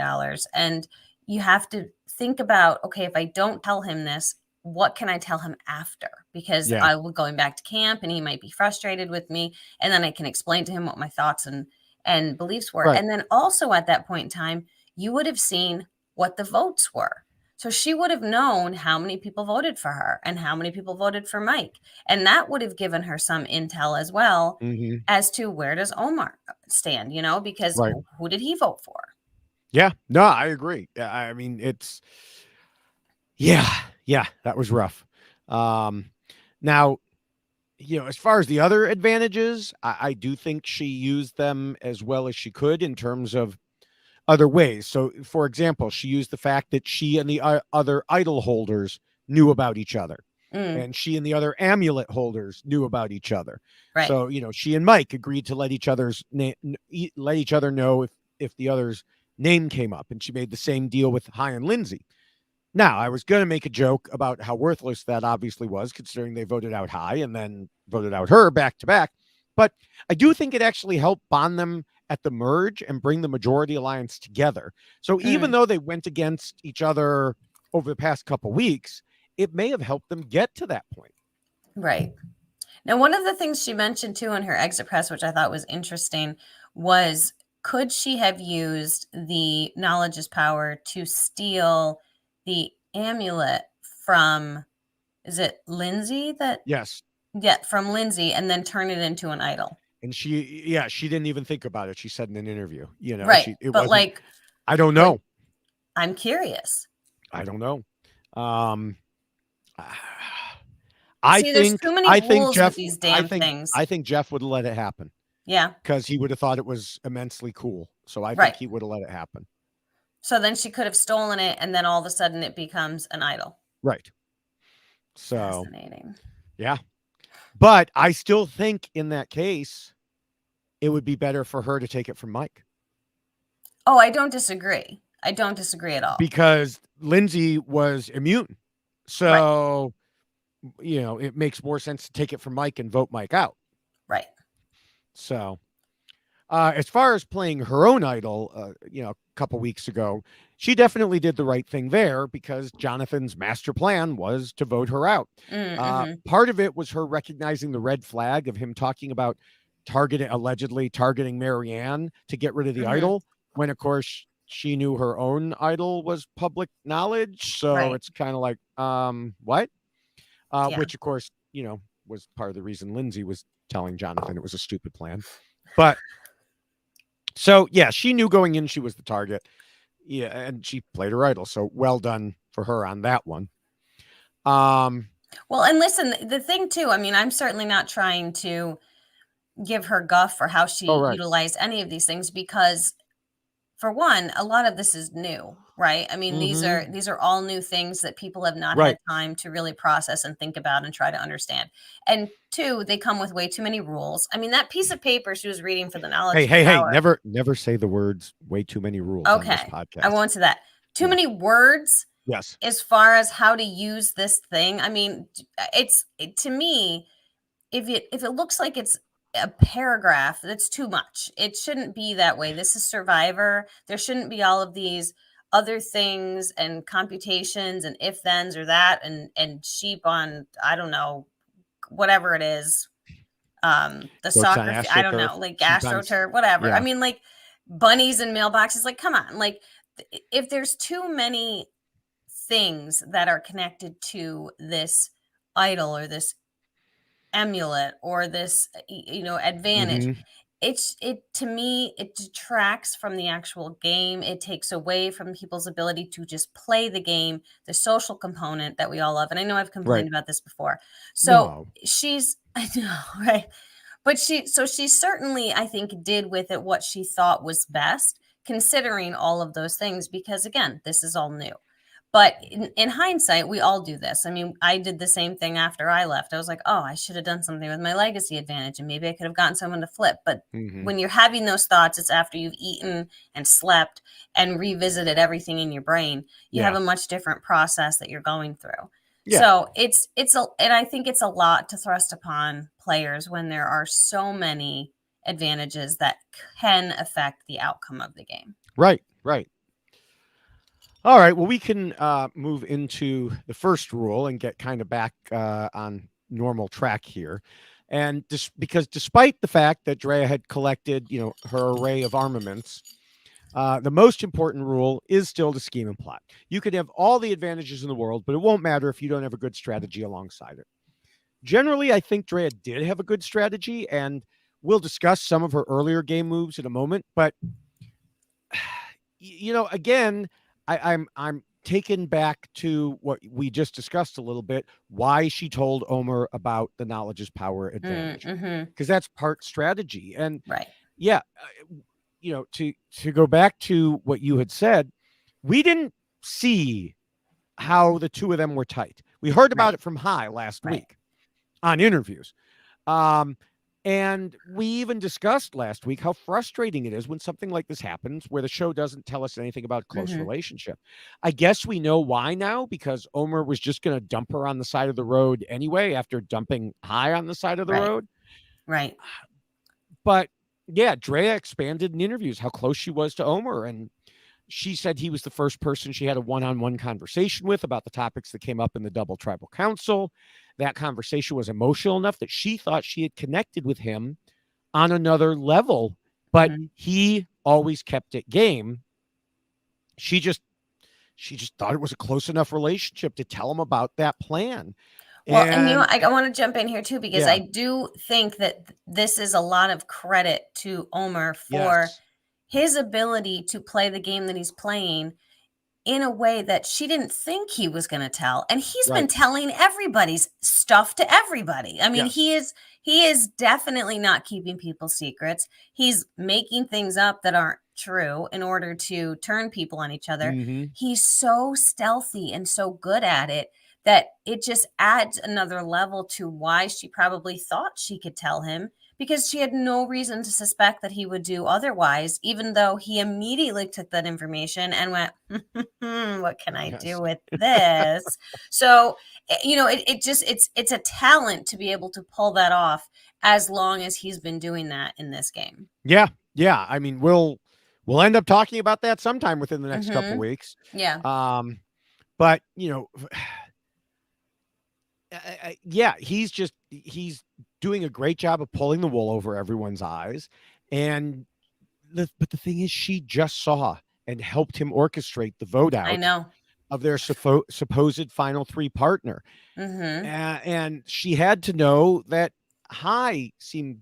S2: And you have to think about, okay, if I don't tell him this, what can I tell him after? Because
S1: Yeah.
S2: I will going back to camp and he might be frustrated with me. And then I can explain to him what my thoughts and beliefs were.
S1: Right.
S2: And then also at that point in time, you would have seen what the votes were. So she would have known how many people voted for her and how many people voted for Mike. And that would have given her some intel as well
S1: Mm-hmm.
S2: as to where does Omar stand, because
S1: Right.
S2: who did he vote for?
S1: Yeah. No, I agree. I mean, it's. Yeah. Yeah. That was rough. Now, as far as the other advantages, I do think she used them as well as she could in terms of other ways. So, for example, she used the fact that she and the other idol holders knew about each other,
S2: Mm,
S1: and she and the other amulet holders knew about each other.
S2: right.
S1: So, she and Mike agreed to let each other know if the other's name came up, and she made the same deal with High and Lindsay. Now, I was going to make a joke about how worthless that obviously was, considering they voted out High and then voted out her back to back. But I do think it actually helped bond them at the merge and bring the majority alliance together. So even
S2: Mm,
S1: though they went against each other over the past couple weeks, it may have helped them get to that point.
S2: Right. Now, one of the things she mentioned too in her exit press, which I thought was interesting, was could she have used the knowledge is power to steal the amulet from, is it Lindsay that,
S1: Yes.
S2: yeah, from Lindsay, and then turn it into an idol?
S1: And she didn't even think about it. She said in an interview,
S2: Right.
S1: it
S2: But
S1: wasn't,
S2: like,
S1: I don't
S2: like,
S1: know.
S2: I'm curious.
S1: I don't know. Um, I
S2: See, there's
S1: think,
S2: too many
S1: I think
S2: rules with
S1: Jeff,
S2: these damn things.
S1: I think Jeff would have let it happen
S2: Yeah.
S1: because he would have thought it was immensely cool. So I think
S2: Right.
S1: he would have let it happen.
S2: So then she could have stolen it, and then all of a sudden it becomes an idol.
S1: Right. So,
S2: Fascinating.
S1: yeah. But I still think in that case, it would be better for her to take it from Mike.
S2: Oh, I don't disagree. I don't disagree at all.
S1: Because Lindsay was immune. So, it makes more sense to take it from Mike and vote Mike out.
S2: Right.
S1: So, as far as playing her own idol, a couple weeks ago, she definitely did the right thing there because Jonathan's master plan was to vote her out. Part of it was her recognizing the red flag of him talking about allegedly targeting Marianne to get rid of the idol, when of course she knew her own idol was public knowledge. So it's kind of like, what? Which of course, was part of the reason Lindsay was telling Jonathan it was a stupid plan. But so, yeah, she knew going in she was the target. Yeah, and she played her idol. So well done for her on that one.
S2: Well, and listen, the thing too, I mean, I'm certainly not trying to give her guff for how she utilized any of these things because, for one, a lot of this is new, right? I mean, these are all new things that people have not had time to really process and think about and try to understand. And two, they come with way too many rules. I mean, that piece of paper she was reading for the knowledge.
S1: Hey, never say the words way too many rules on this podcast.
S2: I won't say that. Too many words.
S1: Yes.
S2: As far as how to use this thing. I mean, to me, if it looks like it's a paragraph, that's too much. It shouldn't be that way. This is Survivor. There shouldn't be all of these other things and computations and if thens or that and sheep on, I don't know, whatever it is. The soccer, I don't know, like AstroTurf, whatever. Yeah. I mean, like bunnies and mailboxes, like, come on. Like if there's too many things that are connected to this idol or this amulet or this advantage, to me it detracts from the actual game. It takes away from people's ability to just play the game, the social component that we all love. And I know I've complained about this before. So I know, right? But she certainly, I think, did with it what she thought was best, considering all of those things, because again, this is all new. But in hindsight, we all do this. I mean, I did the same thing after I left. I was like, oh, I should have done something with my legacy advantage and maybe I could have gotten someone to flip. But when you're having those thoughts, it's after you've eaten and slept and revisited everything in your brain. You have a much different process that you're going through. Yeah. So and I think it's a lot to thrust upon players when there are so many advantages that can affect the outcome of the game.
S1: Right. All right. Well, we can move into the first rule and get kind of back on normal track here. And because despite the fact that Drea had collected, her array of armaments, the most important rule is still to scheme and plot. You could have all the advantages in the world, but it won't matter if you don't have a good strategy alongside it. Generally, I think Drea did have a good strategy, and we'll discuss some of her earlier game moves in a moment. But, again, I'm taken back to what we just discussed a little bit, why she told Omar about the knowledge is power advantage, because that's part strategy. And to go back to what you had said, we didn't see how the two of them were tight. We heard about it from High last week on interviews. And we even discussed last week how frustrating it is when something like this happens where the show doesn't tell us anything about close relationship. I guess we know why now, because Omar was just going to dump her on the side of the road anyway after dumping High on the side of the road.
S2: Right.
S1: But yeah, Drea expanded in interviews how close she was to Omar. And, She said he was the first person she had a one-on-one conversation with about the topics that came up in the Double Tribal Council. That conversation was emotional enough that she thought she had connected with him on another level, but he always kept it game. She just thought it was a close enough relationship to tell him about that plan.
S2: Well, and I want to jump in here too, because
S1: Yeah.
S2: I do think that this is a lot of credit to Omar for
S1: Yes.
S2: his ability to play the game that he's playing in a way that she didn't think he was going to tell. And he's been
S1: Right.
S2: telling everybody's stuff to everybody. I mean,
S1: Yes.
S2: he is definitely not keeping people's secrets. He's making things up that aren't true in order to turn people on each other.
S1: Mhm.
S2: He's so stealthy and so good at it that it just adds another level to why she probably thought she could tell him, because she had no reason to suspect that he would do otherwise, even though he immediately took that information and went, what can I
S1: Yes.
S2: do with this? So, it's a talent to be able to pull that off, as long as he's been doing that in this game.
S1: Yeah. Yeah. I mean, we'll end up talking about that sometime within the next couple weeks.
S2: Yeah.
S1: But yeah, he's doing a great job of pulling the wool over everyone's eyes. And but the thing is, she just saw and helped him orchestrate the vote
S2: I
S1: out
S2: know.
S1: of their supposed final three partner. And she had to know that Hai seemed,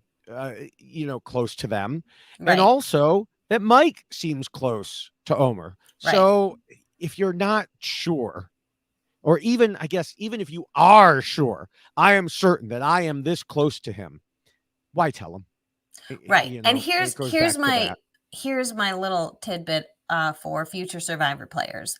S1: close to them.
S2: Right.
S1: And also that Mike seems close to Omar.
S2: Right.
S1: So if you're not sure, or even, I guess, even if you are sure, I am certain that I am this close to him, why tell him?
S2: Right. And
S1: it goes back to that.
S2: here's my little tidbit for future Survivor players.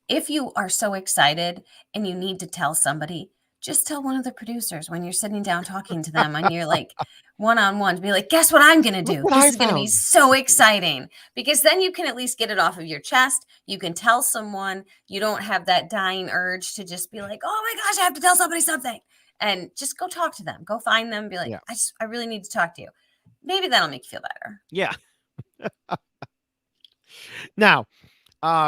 S2: If you are so excited and you need to tell somebody, just tell one of the producers when you're sitting down talking to them and you're like one-on-one, to be like, guess what I'm going to do? This is going to be so exciting, because then you can at least get it off of your chest. You can tell someone. You don't have that dying urge to just be like, oh my gosh, I have to tell somebody something. And just go talk to them. Go find them. Be like,
S1: Yeah.
S2: I really need to talk to you. Maybe that'll make you feel better.
S1: Yeah. Now,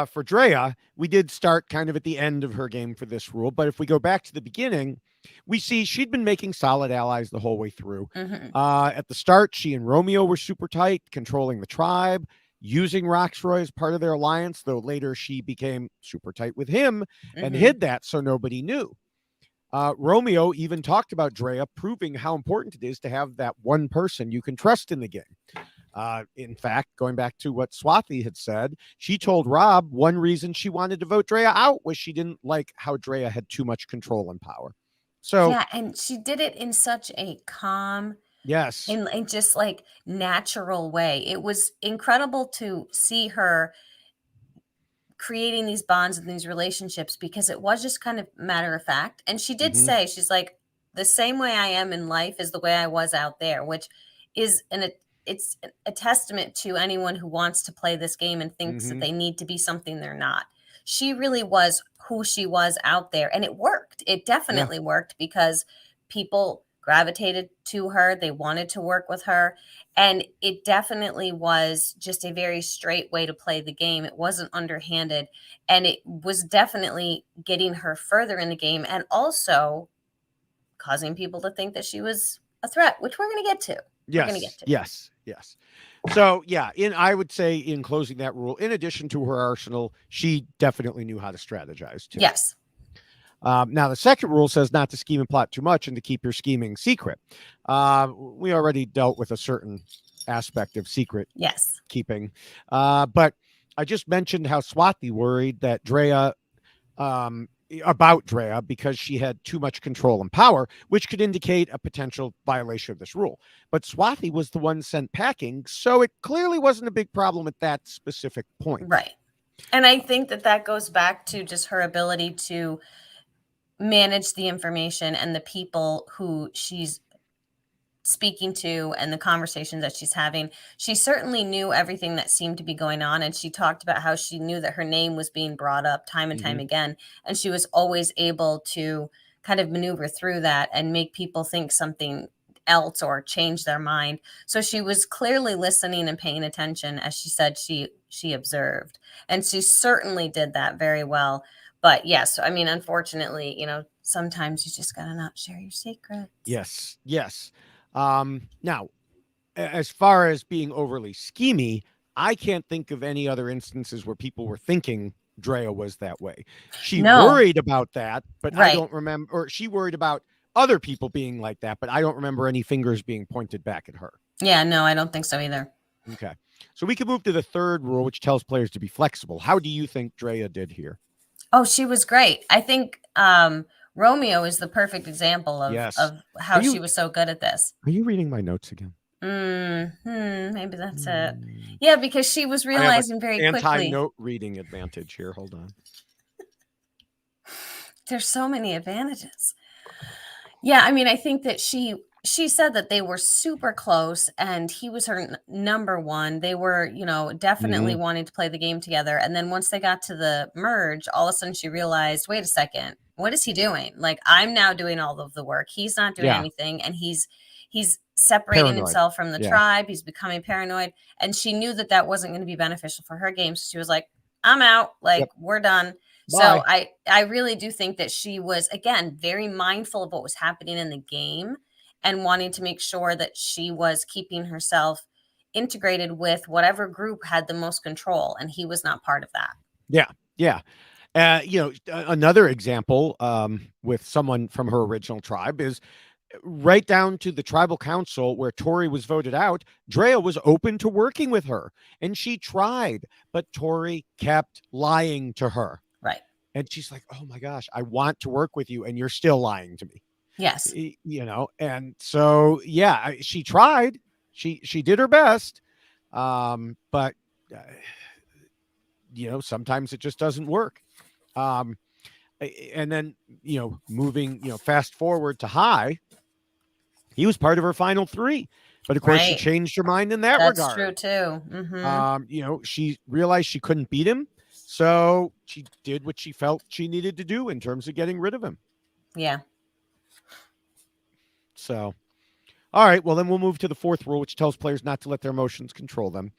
S1: for Drea, we did start kind of at the end of her game for this rule. But if we go back to the beginning, we see she'd been making solid allies the whole way through. At the start, she and Romeo were super tight, controlling the tribe, using Roxroy as part of their alliance, though later she became super tight with him and hid that so nobody knew. Romeo even talked about Drea, proving how important it is to have that one person you can trust in the game. In fact, going back to what Swathi had said, she told Rob one reason she wanted to vote Drea out was she didn't like how Drea had too much control and power. So
S2: yeah, and she did it in such a calm,
S1: yes,
S2: in just like natural way. It was incredible to see her creating these bonds and these relationships, because it was just kind of matter of fact. And she did say, she's like, the same way I am in life is the way I was out there, which is it's a testament to anyone who wants to play this game and thinks that they need to be something they're not. She really was who she was out there, and it worked. It definitely worked, because people gravitated to her. They wanted to work with her. And it definitely was just a very straight way to play the game. It wasn't underhanded. And it was definitely getting her further in the game, and also causing people to think that she was a threat, which we're going to get to.
S1: Yes. So yeah, I would say in closing that rule, in addition to her arsenal, she definitely knew how to strategize too.
S2: Yes.
S1: Now, the second rule says not to scheme and plot too much and to keep your scheming secret. We already dealt with a certain aspect of secret keeping. But I just mentioned how Swathi worried that Drea, about Drea, because she had too much control and power, which could indicate a potential violation of this rule. But Swathi was the one sent packing, so it clearly wasn't a big problem at that specific point.
S2: Right. And I think that goes back to just her ability to manage the information and the people who she's speaking to and the conversations that she's having. She certainly knew everything that seemed to be going on. And she talked about how she knew that her name was being brought up time and time again. And she was always able to kind of maneuver through that and make people think something else or change their mind. So she was clearly listening and paying attention, as she said she observed. And she certainly did that very well. But yes, I mean, unfortunately, sometimes you just gotta not share your secrets.
S1: Yes. Yes. Now, as far as being overly schemy, I can't think of any other instances where people were thinking Drea was that way. She
S2: No.
S1: worried about that, but I
S2: Right.
S1: don't remember, or she worried about other people being like that, but I don't remember any fingers being pointed back at her.
S2: Yeah, no, I don't think so either.
S1: Okay. So we can move to the third rule, which tells players to be flexible. How do you think Drea did here?
S2: Oh, she was great. I think Romeo is the perfect example of
S1: Yes.
S2: how she was so good at this.
S1: Are you reading my notes again?
S2: Maybe that's it. Yeah, because she was realizing very quickly.
S1: Anti-note reading advantage here. Hold on.
S2: There's so many advantages. Yeah, I mean, I think that she said that they were super close and he was her number one. They were, definitely wanting to play the game together. And then once they got to the merge, all of a sudden she realized, wait a second, what is he doing? Like, I'm now doing all of the work. He's not doing anything. And he's separating himself from the tribe. He's becoming paranoid. And she knew that that wasn't going to be beneficial for her game. So she was like, I'm out. Like, we're done.
S1: Bye.
S2: So I really do think that she was, again, very mindful of what was happening in the game and wanting to make sure that she was keeping herself integrated with whatever group had the most control. And he was not part of that.
S1: Yeah. Yeah. Another example with someone from her original tribe is right down to the tribal council where Tori was voted out. Drea was open to working with her and she tried, but Tori kept lying to her.
S2: Right.
S1: And she's like, oh my gosh, I want to work with you and you're still lying to me.
S2: Yes.
S1: And so, she tried, she did her best. But sometimes it just doesn't work. And then, moving, fast forward to High, he was part of her final three, but of course she changed her mind in that regard.
S2: That's true too. Mm-hmm.
S1: She realized she couldn't beat him. So she did what she felt she needed to do in terms of getting rid of him.
S2: Yeah.
S1: So, all right. Well, then we'll move to the fourth rule, which tells players not to let their emotions control them.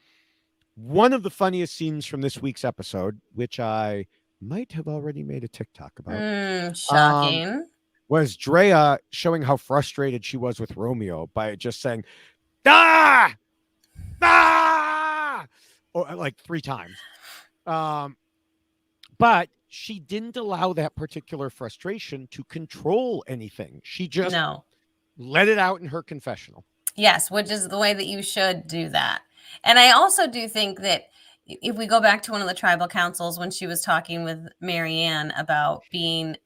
S1: One of the funniest scenes from this week's episode, which I might have already made a TikTok about.
S2: Shocking.
S1: Was Drea showing how frustrated she was with Romeo by just saying, ah! Ah! Or like 3 times. But she didn't allow that particular frustration to control anything. She just let it out in her confessional.
S2: Yes, which is the way that you should do that. And I also do think that if we go back to one of the tribal councils when she was talking with Marianne about being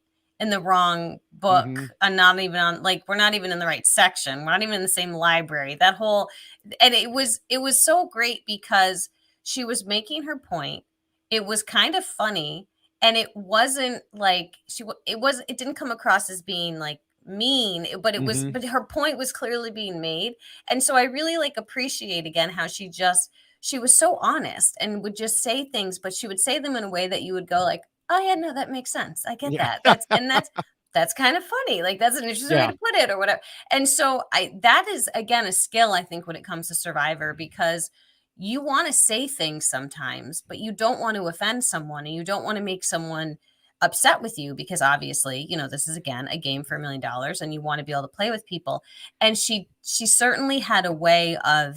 S2: in the wrong book and not even on, like, we're not even in the right section. We're not even in the same library. That whole, and it was so great because she was making her point. It was kind of funny, and it wasn't like it didn't come across as being like mean, but it was, but her point was clearly being made. And so I really appreciate again how she was so honest and would just say things, but she would say them in a way that you would go like, oh yeah, no, that makes sense. I get that. That's kind of funny. Like, that's an interesting way to put it or whatever. And so that is again a skill, I think, when it comes to Survivor, because you want to say things sometimes, but you don't want to offend someone and you don't want to make someone upset with you, because obviously, this is again a game for $1 million and you want to be able to play with people. And she certainly had a way of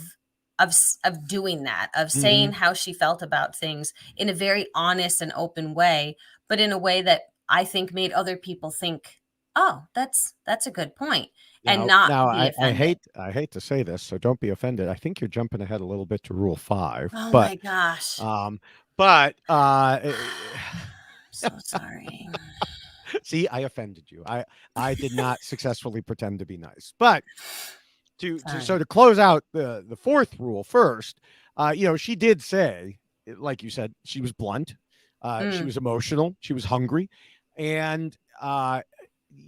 S2: doing that, of saying how she felt about things in a very honest and open way, but in a way that I think made other people think, oh, that's a good point. And not be offended.
S1: I hate to say this, so don't be offended. I think you're jumping ahead a little bit to rule 5.
S2: Oh my gosh. So sorry.
S1: See, I offended you. I did not successfully pretend to be nice. But to close out the fourth rule first, she did say, like you said, she was blunt. She was emotional. She was hungry. And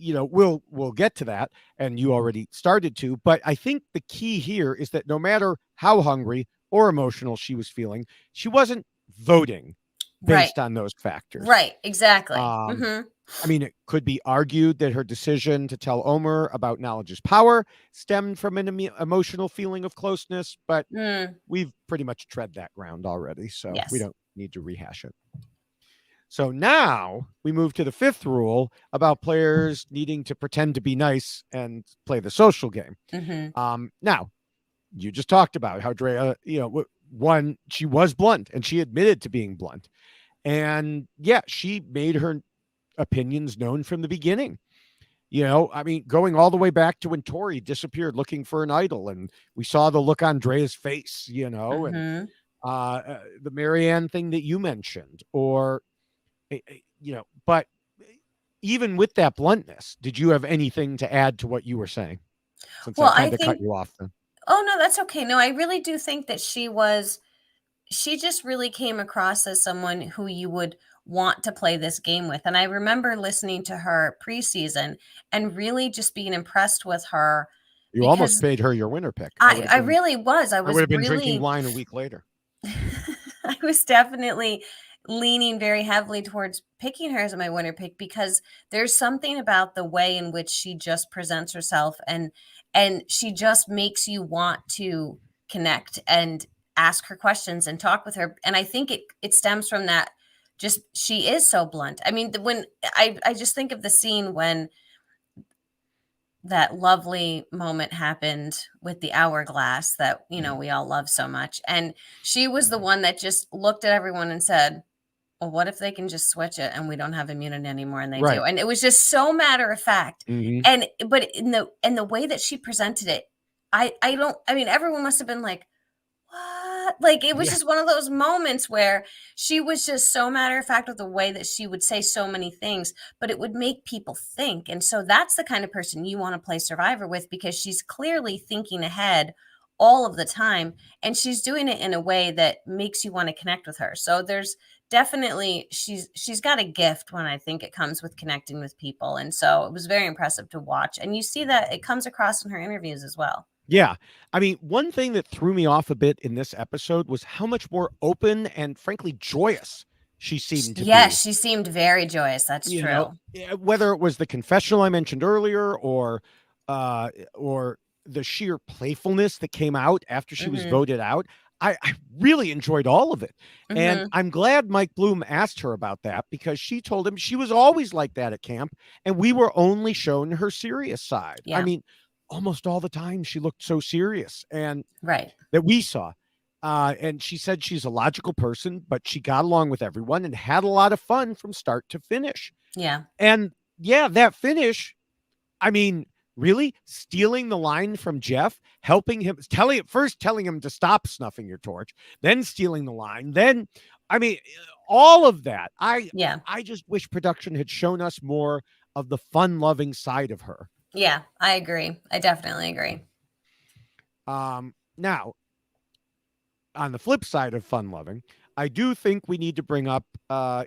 S1: we'll get to that, and you already started to, but I think the key here is that no matter how hungry or emotional she was feeling, she wasn't voting based on those factors.
S2: Right. Exactly.
S1: I mean, it could be argued that her decision to tell Omar about knowledge is power stemmed from an emotional feeling of closeness, but
S2: Mm,
S1: we've pretty much tread that ground already, so we
S2: yes.
S1: don't need to rehash it. So now we move to the fifth rule about players needing to pretend to be nice and play the social game.
S2: Hmm.
S1: Now, you just talked about how Drea, one, she was blunt and she admitted to being blunt. And yeah, she made her opinions known from the beginning. I mean, going all the way back to when Tori disappeared looking for an idol, and we saw the look on Drea's face, and
S2: Hmm.
S1: the Marianne thing that you mentioned, or but even with that bluntness, did you have anything to add to what you were saying? Since I
S2: Well, I
S1: kind of cut
S2: think,
S1: you off then.
S2: oh no, that's okay. No, I really do think that she just really came across as someone who you would want to play this game with. And I remember listening to her preseason and really just being impressed with her
S1: You almost
S2: because
S1: made her your winner pick.
S2: I really was. I
S1: I would
S2: was
S1: have been drinking
S2: really,
S1: wine a week later.
S2: I was definitely leaning very heavily towards picking her as my winner pick because there's something about the way in which she just presents herself and she just makes you want to connect and ask her questions and talk with her. And I think it stems from that. Just she is so blunt. I mean, when I just think of the scene when that lovely moment happened with the hourglass that we all love so much, and she was the one that just looked at everyone and said, well, what if they can just switch it and we don't have immunity anymore, and they do,
S1: Right.
S2: and it was just so matter of fact.
S1: Mm-hmm.
S2: And but in the way that she presented it, I don't, I mean, everyone must have been like, what? Like, it was
S1: Yeah.
S2: just one of those moments where she was just so matter of fact with the way that she would say so many things, but it would make people think. And so that's the kind of person you want to play Survivor with because she's clearly thinking ahead all of the time. And she's doing it in a way that makes you want to connect with her. So there's definitely, she's got a gift when I think it comes with connecting with people. And so it was very impressive to watch. And you see that it comes across in her interviews as well.
S1: Yeah. I mean, one thing that threw me off a bit in this episode was how much more open and frankly joyous she seemed to be.
S2: Yes, she seemed very joyous. That's true.
S1: Whether it was the confessional I mentioned earlier or the sheer playfulness that came out after she was
S2: Mhm.
S1: voted out, I really enjoyed all of it. And
S2: Mhm.
S1: I'm glad Mike Bloom asked her about that because she told him she was always like that at camp and we were only shown her serious side. I
S2: Yeah.
S1: mean, almost all the time she looked so serious and
S2: Right.
S1: that we saw. And she said she's a logical person, but she got along with everyone and had a lot of fun from start to finish.
S2: Yeah.
S1: And yeah, that finish, I mean, really stealing the line from Jeff, helping him, telling him to stop snuffing your torch, then stealing the line, then I mean, all of that.
S2: Yeah.
S1: I just wish production had shown us more of the fun-loving side of her.
S2: Yeah. I agree. I definitely agree.
S1: Now, on the flip side of fun-loving, I do think we need to bring up,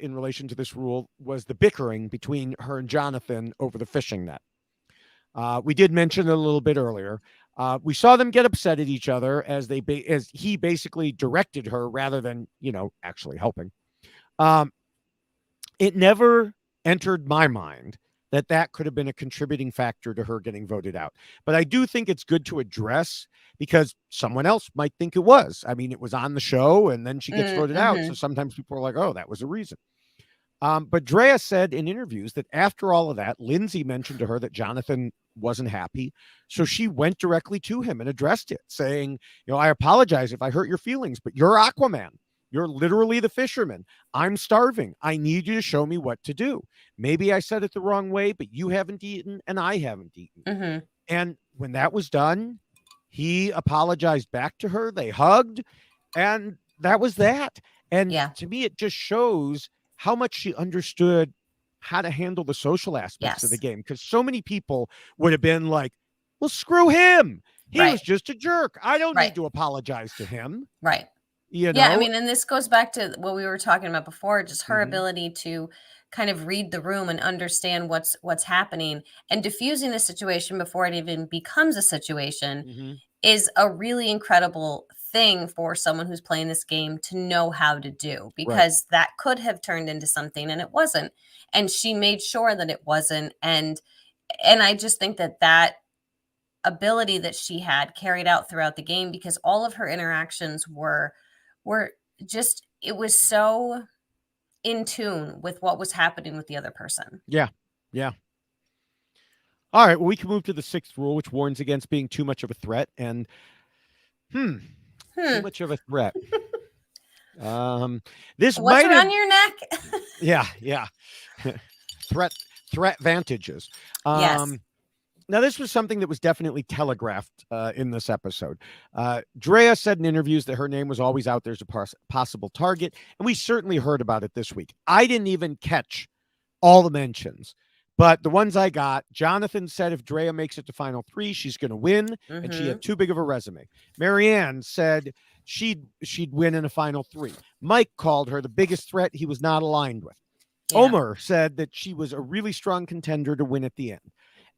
S1: in relation to this rule, was the bickering between her and Jonathan over the fishing net. We did mention it a little bit earlier. We saw them get upset at each other as as he basically directed her rather than actually helping. Um, it never entered my mind that that could have been a contributing factor to her getting voted out. But I do think it's good to address because someone else might think it was. I mean, it was on the show and then she gets voted out. So
S2: Mhm.
S1: sometimes people are like, oh, that was a reason. But Drea said in interviews that after all of that, Lindsay mentioned to her that Jonathan wasn't happy. So she went directly to him and addressed it, saying, I apologize if I hurt your feelings, but you're Aquaman. You're literally the fisherman. I'm starving. I need you to show me what to do. Maybe I said it the wrong way, but you haven't eaten and I haven't eaten.
S2: Mhm.
S1: And when that was done, he apologized back to her. They hugged, and that was that. And
S2: Yeah.
S1: to me, it just shows how much she understood how to handle the social aspects of the
S2: Yes.
S1: game. Because so many people would have been like, well, screw him. He
S2: Right.
S1: was just a jerk. I don't
S2: Right.
S1: need to apologize to him.
S2: Right.
S1: You
S2: Yeah, I
S1: know?
S2: mean, and this goes back to what we were talking about before, just her
S1: Mhm,
S2: ability to kind of read the room and understand what's happening and diffusing a situation before it even becomes a situation
S1: mhm.
S2: is a really incredible thing for someone who's playing this game to know how to do, because that could have turned into something and it wasn't. And she made sure that it wasn't. And I just think that ability that she had carried out throughout the game, because all of her interactions were just, it was so in tune with what was happening with the other person.
S1: Yeah. All right, well, we can move to the 6th rule, which warns against being too much of a threat. And too much of a threat. This
S2: What's
S1: might
S2: around
S1: have,
S2: your neck?
S1: yeah. threat vantages.
S2: Yes.
S1: Now, this was something that was definitely telegraphed in this episode. Drea said in interviews that her name was always out there as a possible target, and we certainly heard about it this week. I didn't even catch all the mentions, but the ones I got, Jonathan said if Drea makes it to Final 3, she's going to win, and she had too big of a resume. Marianne said she'd win in a Final 3. Mike called her the biggest threat he was not aligned with. Yeah. Omar said that she was a really strong contender to win at the end.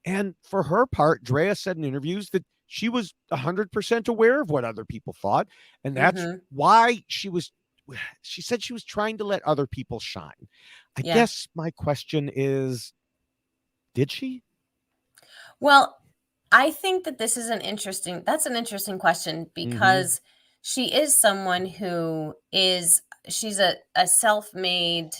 S1: And for her part, Drea said in interviews that she was 100% aware of what other people thought. And that's why she said she was trying to let other people shine. I guess my question is, did she?
S2: Well, I think that that's an interesting question, because she is someone who she's a self-made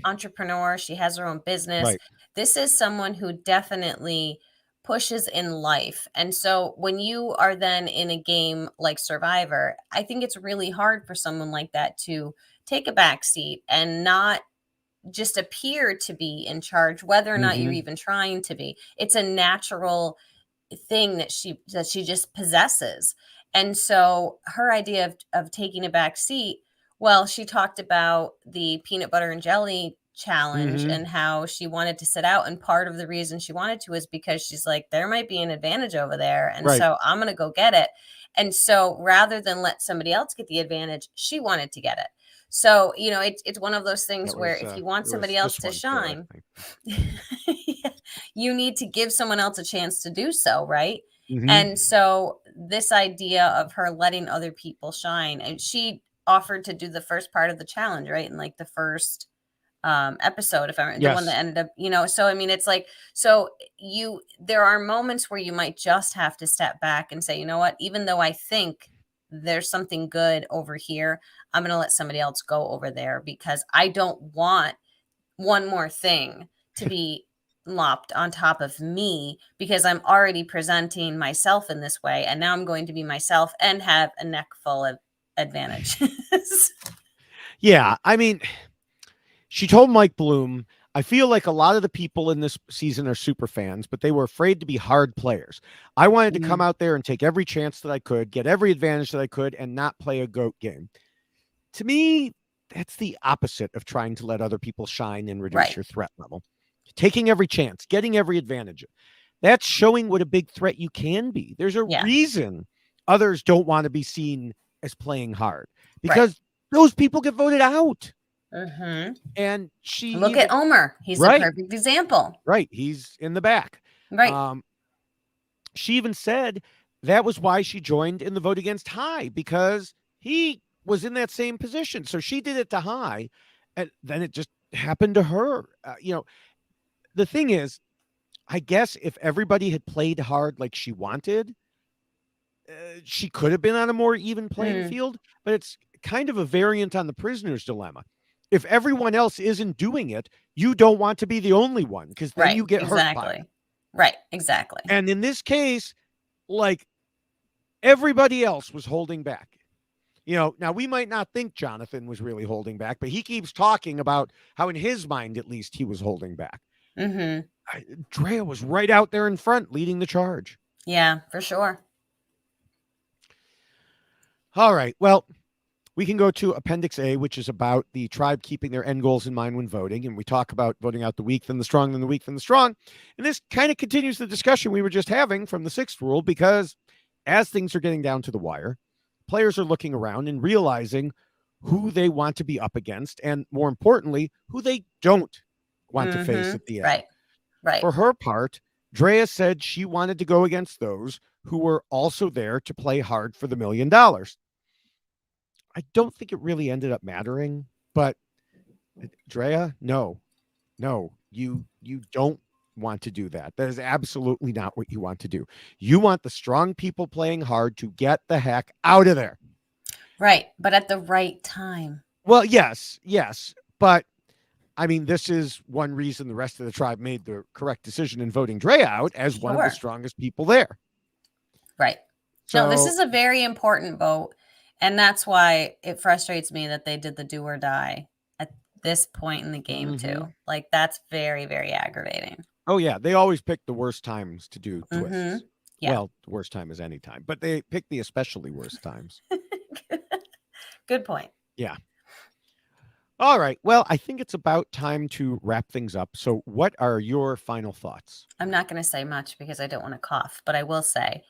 S2: entrepreneur. She has her own business. Right. This is someone who definitely pushes in life. And so when you are then in a game like Survivor, I think it's really hard for someone like that to take a back seat and not just appear to be in charge, whether or not you're even trying to be. It's a natural thing that she just possesses. And so her idea of taking a back seat, well, she talked about the peanut butter and jelly challenge and how she wanted to sit out. And part of the reason she wanted to is because she's like, there might be an advantage over there. And so I'm going to go get it. And so rather than let somebody else get the advantage, she wanted to get it. So, it's one of those things where if you want somebody else to shine, you need to give someone else a chance to do so, right? And so this idea of her letting other people shine, and she offered to do the first part of the challenge, right? In like the first episode, if I remember, the one that ended up, so I mean, it's like, there are moments where you might just have to step back and say, you know what, even though I think there's something good over here, I'm going to let somebody else go over there, because I don't want one more thing to be lopped on top of me, because I'm already presenting myself in this way. And now I'm going to be myself and have a neck full of advantages.
S1: Yeah. I mean, she told Mike Bloom, I feel like a lot of the people in this season are super fans, but they were afraid to be hard players. I wanted to come out there and take every chance that I could, get every advantage that I could, and not play a GOAT game. To me, that's the opposite of trying to let other people shine and reduce your threat level. Taking every chance, getting every advantage. That's showing what a big threat you can be. There's a reason others don't want to be seen as playing hard, because those people get voted out. And she
S2: look at Omar. He's a perfect example.
S1: Right. He's in the back.
S2: Right.
S1: She even said that was why she joined in the vote against High, because he was in that same position. So she did it to High, and then it just happened to her. The thing is, I guess if everybody had played hard like she wanted, she could have been on a more even playing field, but it's kind of a variant on the prisoner's dilemma. If everyone else isn't doing it, you don't want to be the only one, because then you get hurt by it.
S2: Right, exactly.
S1: And in this case, like, everybody else was holding back. Now we might not think Jonathan was really holding back, but he keeps talking about how in his mind, at least, he was holding back. Drea was right out there in front leading the charge.
S2: Yeah, for sure.
S1: All right. Well, we can go to Appendix A, which is about the tribe keeping their end goals in mind when voting. And we talk about voting out the weak, then the strong, then the weak, then the strong. And this kind of continues the discussion we were just having from the 6th rule, because as things are getting down to the wire, players are looking around and realizing who they want to be up against, and more importantly, who they don't want to face at the end.
S2: Right.
S1: For her part, Drea said she wanted to go against those who were also there to play hard for the $1 million. I don't think it really ended up mattering, but Drea, no, you don't want to do that. That is absolutely not what you want to do. You want the strong people playing hard to get the heck out of there.
S2: Right. But at the right time.
S1: Well, yes. But I mean, this is one reason the rest of the tribe made the correct decision in voting Drea out as one of the
S2: Sure.
S1: strongest people there.
S2: Right. No, this
S1: So,
S2: is a very important vote. And that's why it frustrates me that they did the do or die at this point in the game, too. Like, that's very, very aggravating.
S1: oh yeah, they always pick the worst times to do twists.
S2: Yeah.
S1: Well, the worst time is any time, but they pick the especially worst times.
S2: Good point.
S1: Yeah. All right. Well, I think it's about time to wrap things up. So, what are your final thoughts?
S2: I'm not going to say much because I don't want to cough, but I will say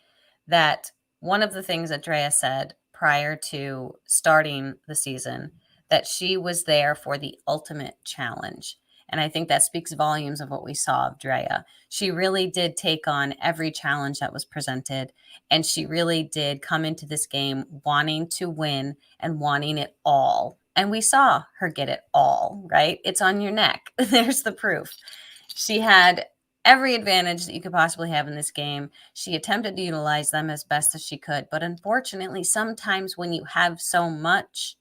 S2: that one of the things that Drea said prior to starting the season, that she was there for the ultimate challenge. And I think that speaks volumes of what we saw of Drea. She really did take on every challenge that was presented. And she really did come into this game wanting to win and wanting it all. And we saw her get it all, right? It's on your neck. There's the proof. She had every advantage that you could possibly have in this game. She attempted to utilize them as best as she could. But unfortunately, sometimes when you have so much,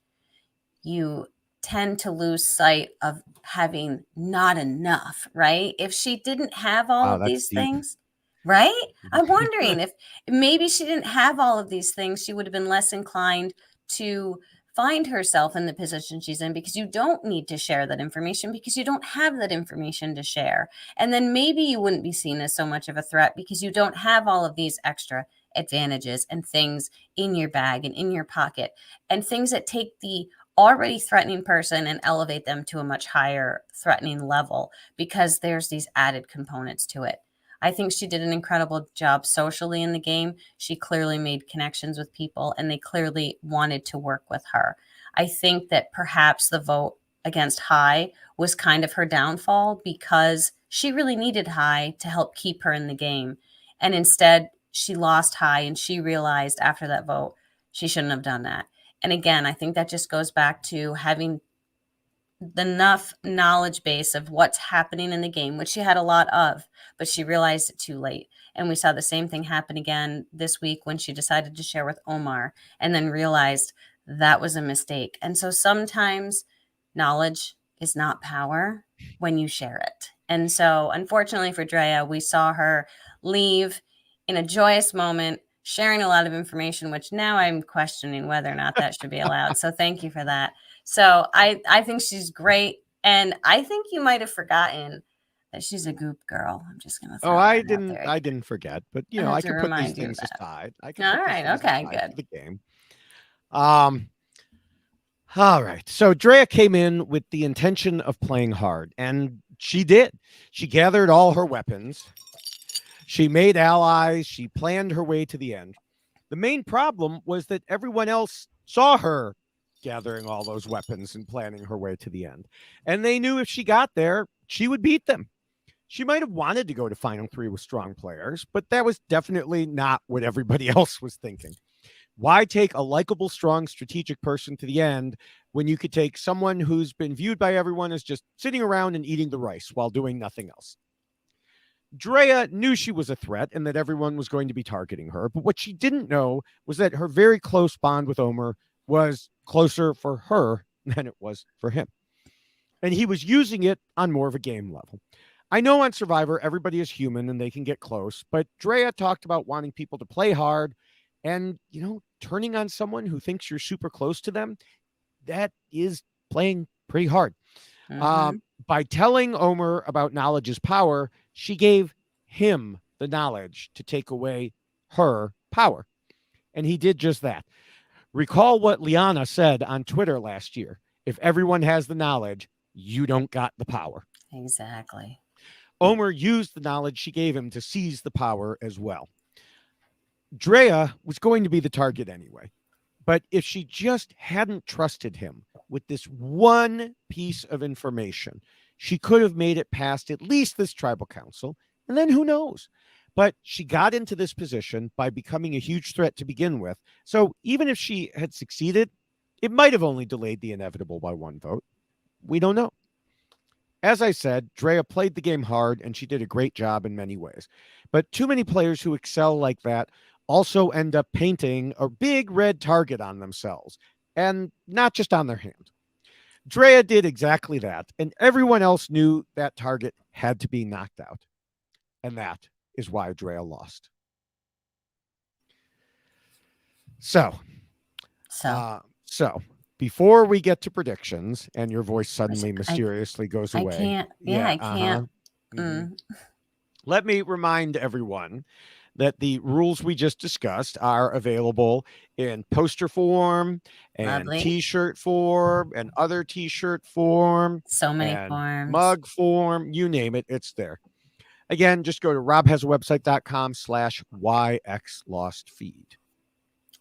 S2: you tend to lose sight of having not enough, right? If she didn't have all
S1: Wow,
S2: of
S1: that's
S2: these
S1: deep.
S2: things, right? I'm wondering if maybe she didn't have all of these things, she would have been less inclined to find herself in the position she's in, because you don't need to share that information because you don't have that information to share. And then maybe you wouldn't be seen as so much of a threat because you don't have all of these extra advantages and things in your bag and in your pocket, and things that take the already threatening person and elevate them to a much higher threatening level because there's these added components to it. I think she did an incredible job socially in the game. She clearly made connections with people and they clearly wanted to work with her. I think that perhaps the vote against High was kind of her downfall because she really needed High to help keep her in the game. And instead, she lost High and she realized after that vote she shouldn't have done that. And again, I think that just goes back to having enough knowledge base of what's happening in the game, which she had a lot of, but she realized it too late. And we saw the same thing happen again this week when she decided to share with Omar and then realized that was a mistake. And so sometimes knowledge is not power when you share it. And so unfortunately for Drea, we saw her leave in a joyous moment, sharing a lot of information, which now I'm questioning whether or not that should be allowed. So thank you for that. So I think she's great. And I think you might have forgotten that she's a goop girl. I'm just going to throw
S1: Oh,
S2: that out there.
S1: I didn't forget, but
S2: I have
S1: I
S2: to
S1: can put these
S2: remind you of
S1: things
S2: that.
S1: aside. I can
S2: All
S1: put these
S2: right.
S1: things
S2: Okay,
S1: aside
S2: good.
S1: for the game. All right. So Drea came in with the intention of playing hard, and she did. She gathered all her weapons. She made allies. She planned her way to the end. The main problem was that everyone else saw her gathering all those weapons and planning her way to the end. And they knew if she got there, she would beat them. She might have wanted to go to Final Three with strong players, but that was definitely not what everybody else was thinking. Why take a likable, strong, strategic person to the end when you could take someone who's been viewed by everyone as just sitting around and eating the rice while doing nothing else? Drea knew she was a threat and that everyone was going to be targeting her, but what she didn't know was that her very close bond with Omar was closer for her than it was for him. And he was using it on more of a game level. I know on Survivor, everybody is human and they can get close, but Drea talked about wanting people to play hard and, turning on someone who thinks you're super close to them. That is playing pretty hard. By telling Omar about knowledge is power, she gave him the knowledge to take away her power. And he did just that. Recall what Liana said on Twitter last year. If everyone has the knowledge, you don't got the power.
S2: Exactly.
S1: Omar used the knowledge she gave him to seize the power as well. Drea was going to be the target anyway. But if she just hadn't trusted him with this one piece of information, she could have made it past at least this tribal council. And then who knows? But she got into this position by becoming a huge threat to begin with. So even if she had succeeded, It might have only delayed the inevitable by one vote. We don't know. As I said, Drea played the game hard and she did a great job in many ways. But too many players who excel like that also end up painting a big red target on themselves and not just on their hand. Drea did exactly that, and everyone else knew that target had to be knocked out. And that is why Drea lost. So before we get to predictions and your voice suddenly mysteriously goes away.
S2: I can't. Yeah, I can't.
S1: Let me remind everyone that the rules we just discussed are available in poster form and t-shirt form and other t-shirt form.
S2: So many forms.
S1: Mug form, you name it, it's there. Again, just go to robhasawebsite.com/yxlostfeed.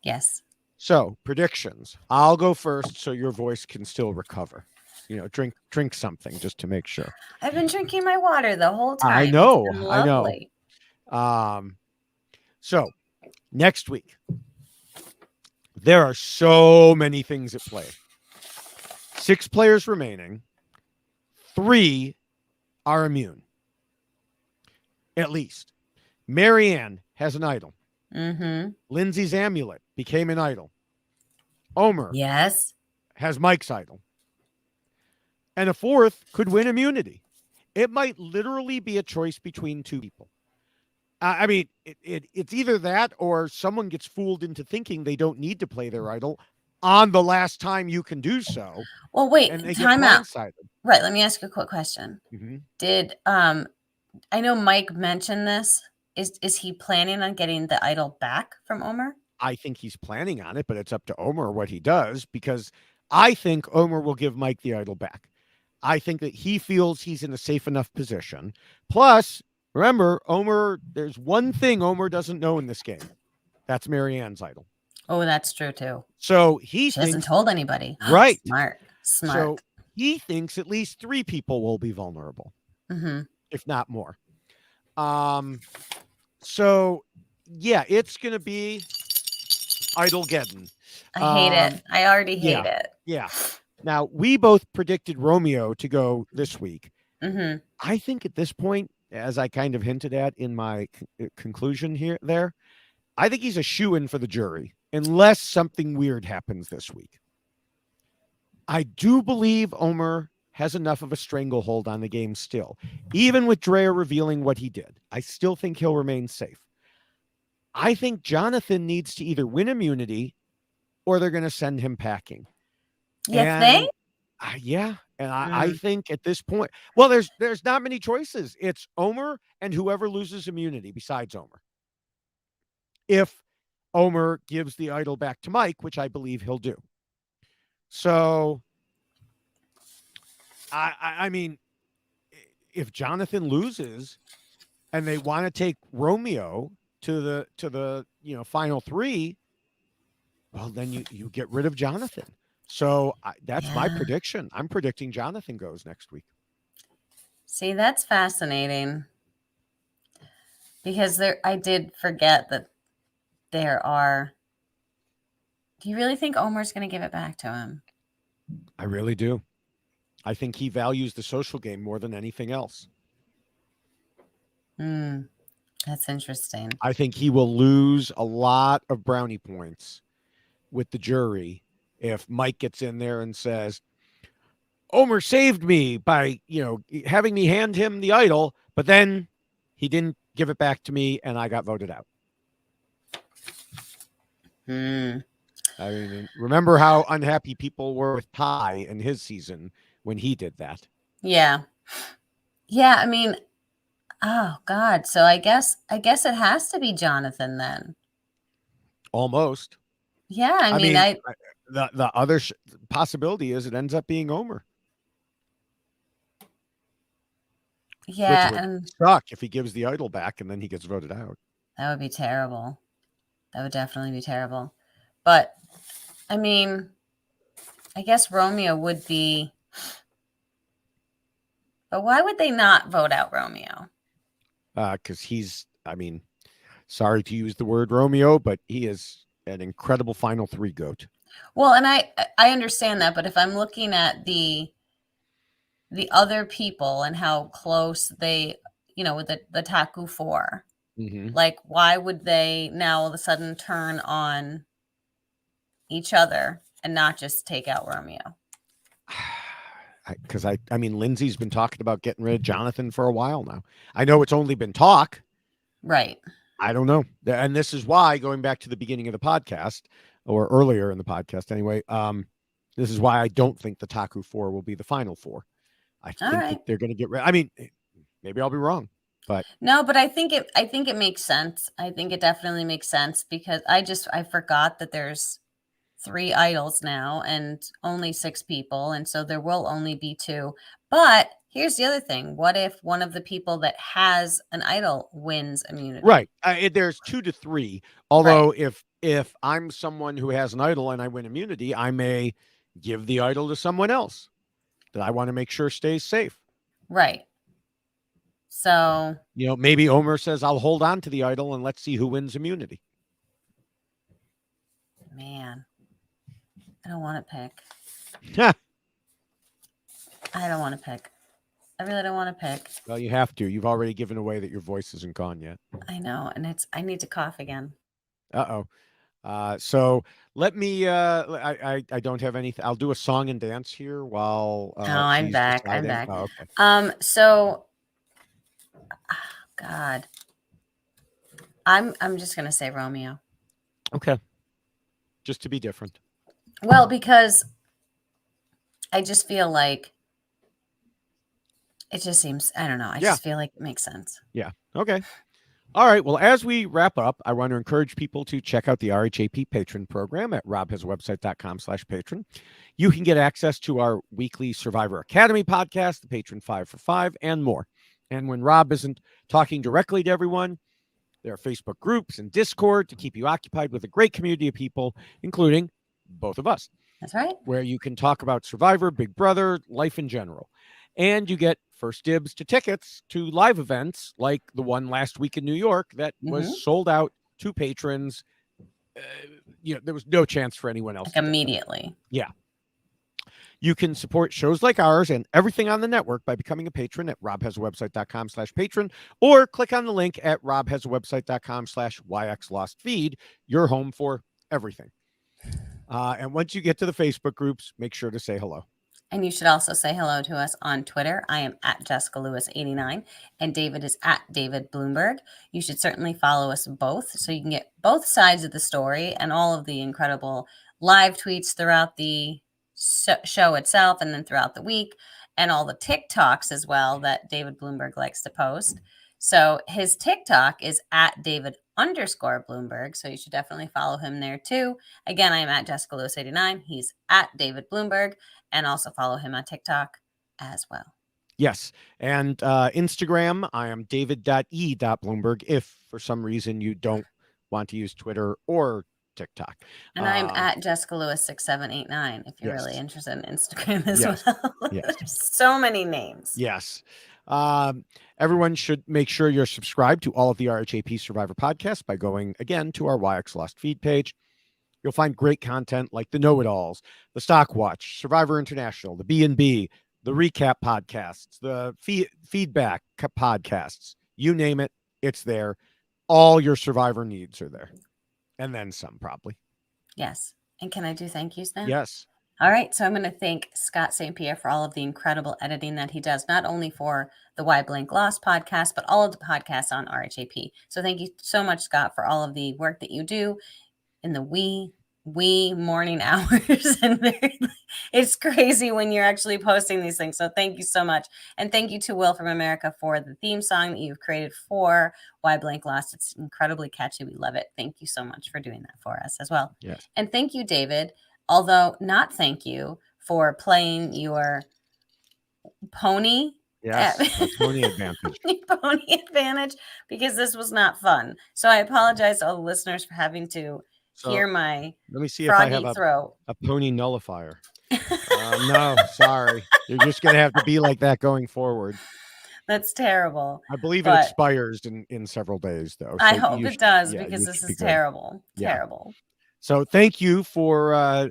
S2: Yes.
S1: So, predictions. I'll go first so your voice can still recover. Drink something just to make sure.
S2: I've been drinking my water the whole time.
S1: I know. So, next week, there are so many things at play. 6 players remaining. 3 are immune. At least. Marianne has an idol. Lindsay's amulet became an idol. Omar has Mike's idol. And a 4th could win immunity. It might literally be a choice between 2 people. I mean, it's either that or someone gets fooled into thinking they don't need to play their idol on the last time you can do so.
S2: Well, wait, time out. Right, let me ask you a quick question. Did I know Mike mentioned this. Is he planning on getting the idol back from Omar?
S1: I think he's planning on it, but it's up to Omar what he does, because I think Omar will give Mike the idol back. I think that he feels he's in a safe enough position. Plus, remember, Omar, there's one thing Omar doesn't know in this game. That's Marianne's idol.
S2: Oh, that's true too.
S1: So she
S2: hasn't told anybody.
S1: Right.
S2: Smart.
S1: So he thinks at least 3 people will be vulnerable, if not more. So yeah, it's going to be Idolgeddon.
S2: I hate it. I already hate it.
S1: Yeah. Now, we both predicted Romeo to go this week. I think at this point, as I kind of hinted at in my conclusion there, I think he's a shoo-in for the jury, unless something weird happens this week. I do believe Omar has enough of a stranglehold on the game still. Even with Drea revealing what he did, I still think he'll remain safe. I think Jonathan needs to either win immunity or they're going to send him packing.
S2: You think?
S1: Yeah. And I think at this point, well, there's not many choices. It's Omar and whoever loses immunity besides Omar. If Omar gives the idol back to Mike, which I believe he'll do. So, I mean, if Jonathan loses and they want to take Romeo to the final 3, well, then you get rid of Jonathan. So that's my prediction. I'm predicting Jonathan goes next week.
S2: See, that's fascinating. Because I did forget that there are. Do you really think Omar's going to give it back to him?
S1: I really do. I think he values the social game more than anything else.
S2: That's interesting.
S1: I think he will lose a lot of brownie points with the jury if Mike gets in there and says, Omar saved me by, having me hand him the idol, but then he didn't give it back to me and I got voted out. I mean, remember how unhappy people were with Ty in his season when he did that.
S2: Yeah. Yeah, I mean, oh God. So I guess it has to be Jonathan then.
S1: Almost.
S2: Yeah, I mean
S1: the other possibility is it ends up being Omar.
S2: Yeah,
S1: which would
S2: and
S1: suck if he gives the idol back and then he gets voted out.
S2: That would be terrible. That would definitely be terrible. But I mean, I guess Romeo would be. But why would they not vote out Romeo?
S1: Because he's, sorry to use the word Romeo, but he is an incredible final 3 goat.
S2: Well, and I understand that, but if I'm looking at the other people and how close they, with the Taku Four,
S1: Mm-hmm.
S2: like why would they now all of a sudden turn on each other and not just take out Romeo?
S1: Because I mean, Lindsay's been talking about getting rid of Jonathan for a while now. I know it's only been talk.
S2: Right.
S1: I don't know. And this is why, going back to the beginning of the podcast, or earlier in the podcast anyway, this is why I don't think the Taku Four will be the final four. I
S2: All
S1: think that
S2: right.
S1: they're going to get rid. I mean, maybe I'll be wrong, but
S2: No, but I think it makes sense. I think it definitely makes sense because I forgot that there's 3 idols now and only 6 people, and so there will only be 2. But here's the other thing: what if one of the people that has an idol wins immunity?
S1: right. There's 2 to 3.
S2: Right.
S1: Although if I'm someone who has an idol and I win immunity, I may give the idol to someone else that I want to make sure stays safe.
S2: Right. So,
S1: Maybe Omar says, I'll hold on to the idol and let's see who wins immunity.
S2: man, I don't want to pick.
S1: Yeah.
S2: I don't want to pick. I really don't want to pick.
S1: Well, you have to. You've already given away that your voice isn't gone yet.
S2: I know, and I need to cough again.
S1: Uh-oh. So let me, I don't have anything. I'll do a song and dance here while
S2: Oh, I'm
S1: she's
S2: back. I'm
S1: deciding.
S2: back.
S1: Oh, okay.
S2: So, God, I'm just gonna say Romeo.
S1: Okay. Just to be different.
S2: Well, because I just feel like it just seems, I don't know. I
S1: Yeah.
S2: just feel like it makes sense.
S1: Yeah. Okay. All right. Well, as we wrap up, I want to encourage people to check out the RHAP patron program at robhasawebsite.com/patron. You can get access to our weekly Survivor Academy podcast, the Patron 5 for 5, and more. And when Rob isn't talking directly to everyone, there are Facebook groups and Discord to keep you occupied with a great community of people, including both of us.
S2: That's right.
S1: Where you can talk about Survivor, Big Brother, life in general. And you get first dibs to tickets to live events like the one last week in New York that was sold out to patrons. There was no chance for anyone else.
S2: Like immediately.
S1: Yeah. You can support shows like ours and everything on the network by becoming a patron at robhasawebsite.com/patron or click on the link at robhasawebsite.com/yxlostfeed, your home for everything. And once you get to the Facebook groups, make sure to say hello.
S2: And you should also say hello to us on Twitter. I am at Jessica Lewis 89 and David is at David Bloomberg. You should certainly follow us both so you can get both sides of the story and all of the incredible live tweets throughout the show itself and then throughout the week and all the TikToks as well that David Bloomberg likes to post. So his TikTok is at David_Bloomberg. So you should definitely follow him there too. Again, I am at Jessica Lewis 89. He's at David Bloomberg. And also follow him on TikTok as well.
S1: Yes. And Instagram, I am david.e.bloomberg if for some reason you don't want to use Twitter or TikTok.
S2: And I'm at Jessica Lewis 6789 if you're really interested in Instagram as well.
S1: Yes.
S2: There's so many names.
S1: Yes. Everyone should make sure you're subscribed to all of the RHAP Survivor podcasts by going again to our YX Lost feed page. You'll find great content like the Know-It-Alls, the Stock Watch, Survivor International, the B&B, the Recap podcasts, the Feedback podcasts. You name it, it's there. All your Survivor needs are there. And then some, probably.
S2: Yes. And can I do thank yous now?
S1: Yes.
S2: All right. So I'm going to thank Scott St. Pierre for all of the incredible editing that he does, not only for the Why Blank Lost podcast, but all of the podcasts on RHAP. So thank you so much, Scott, for all of the work that you do in the wee morning hours. And it's crazy when you're actually posting these things. So thank you so much. And thank you to Will from America for the theme song that you've created for Why Blank Lost. It's incredibly catchy. We love it. Thank you so much for doing that for us as well.
S1: Yes.
S2: And thank you, David. Although not thank you for playing your pony.
S1: Yes, pony advantage.
S2: Pony advantage, because this was not fun. So I apologize to all the listeners for having to hear my
S1: let me see
S2: froggy
S1: if I have
S2: throat.
S1: A pony nullifier. No, sorry. You're just going to have to be like that going forward.
S2: That's terrible.
S1: I believe it expires in several days, though.
S2: So I hope it does, because this is terrible.
S1: Yeah.
S2: Terrible.
S1: So thank you for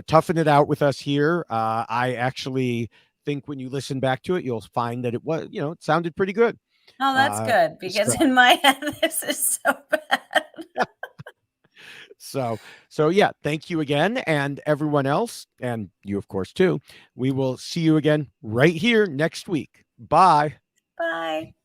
S1: toughing it out with us here. I actually think when you listen back to it, you'll find that it was, it sounded pretty good.
S2: Oh, that's good because in my head, this is so bad.
S1: So yeah, thank you again, and everyone else, and you of course too. We will see you again right here next week. Bye.
S2: Bye.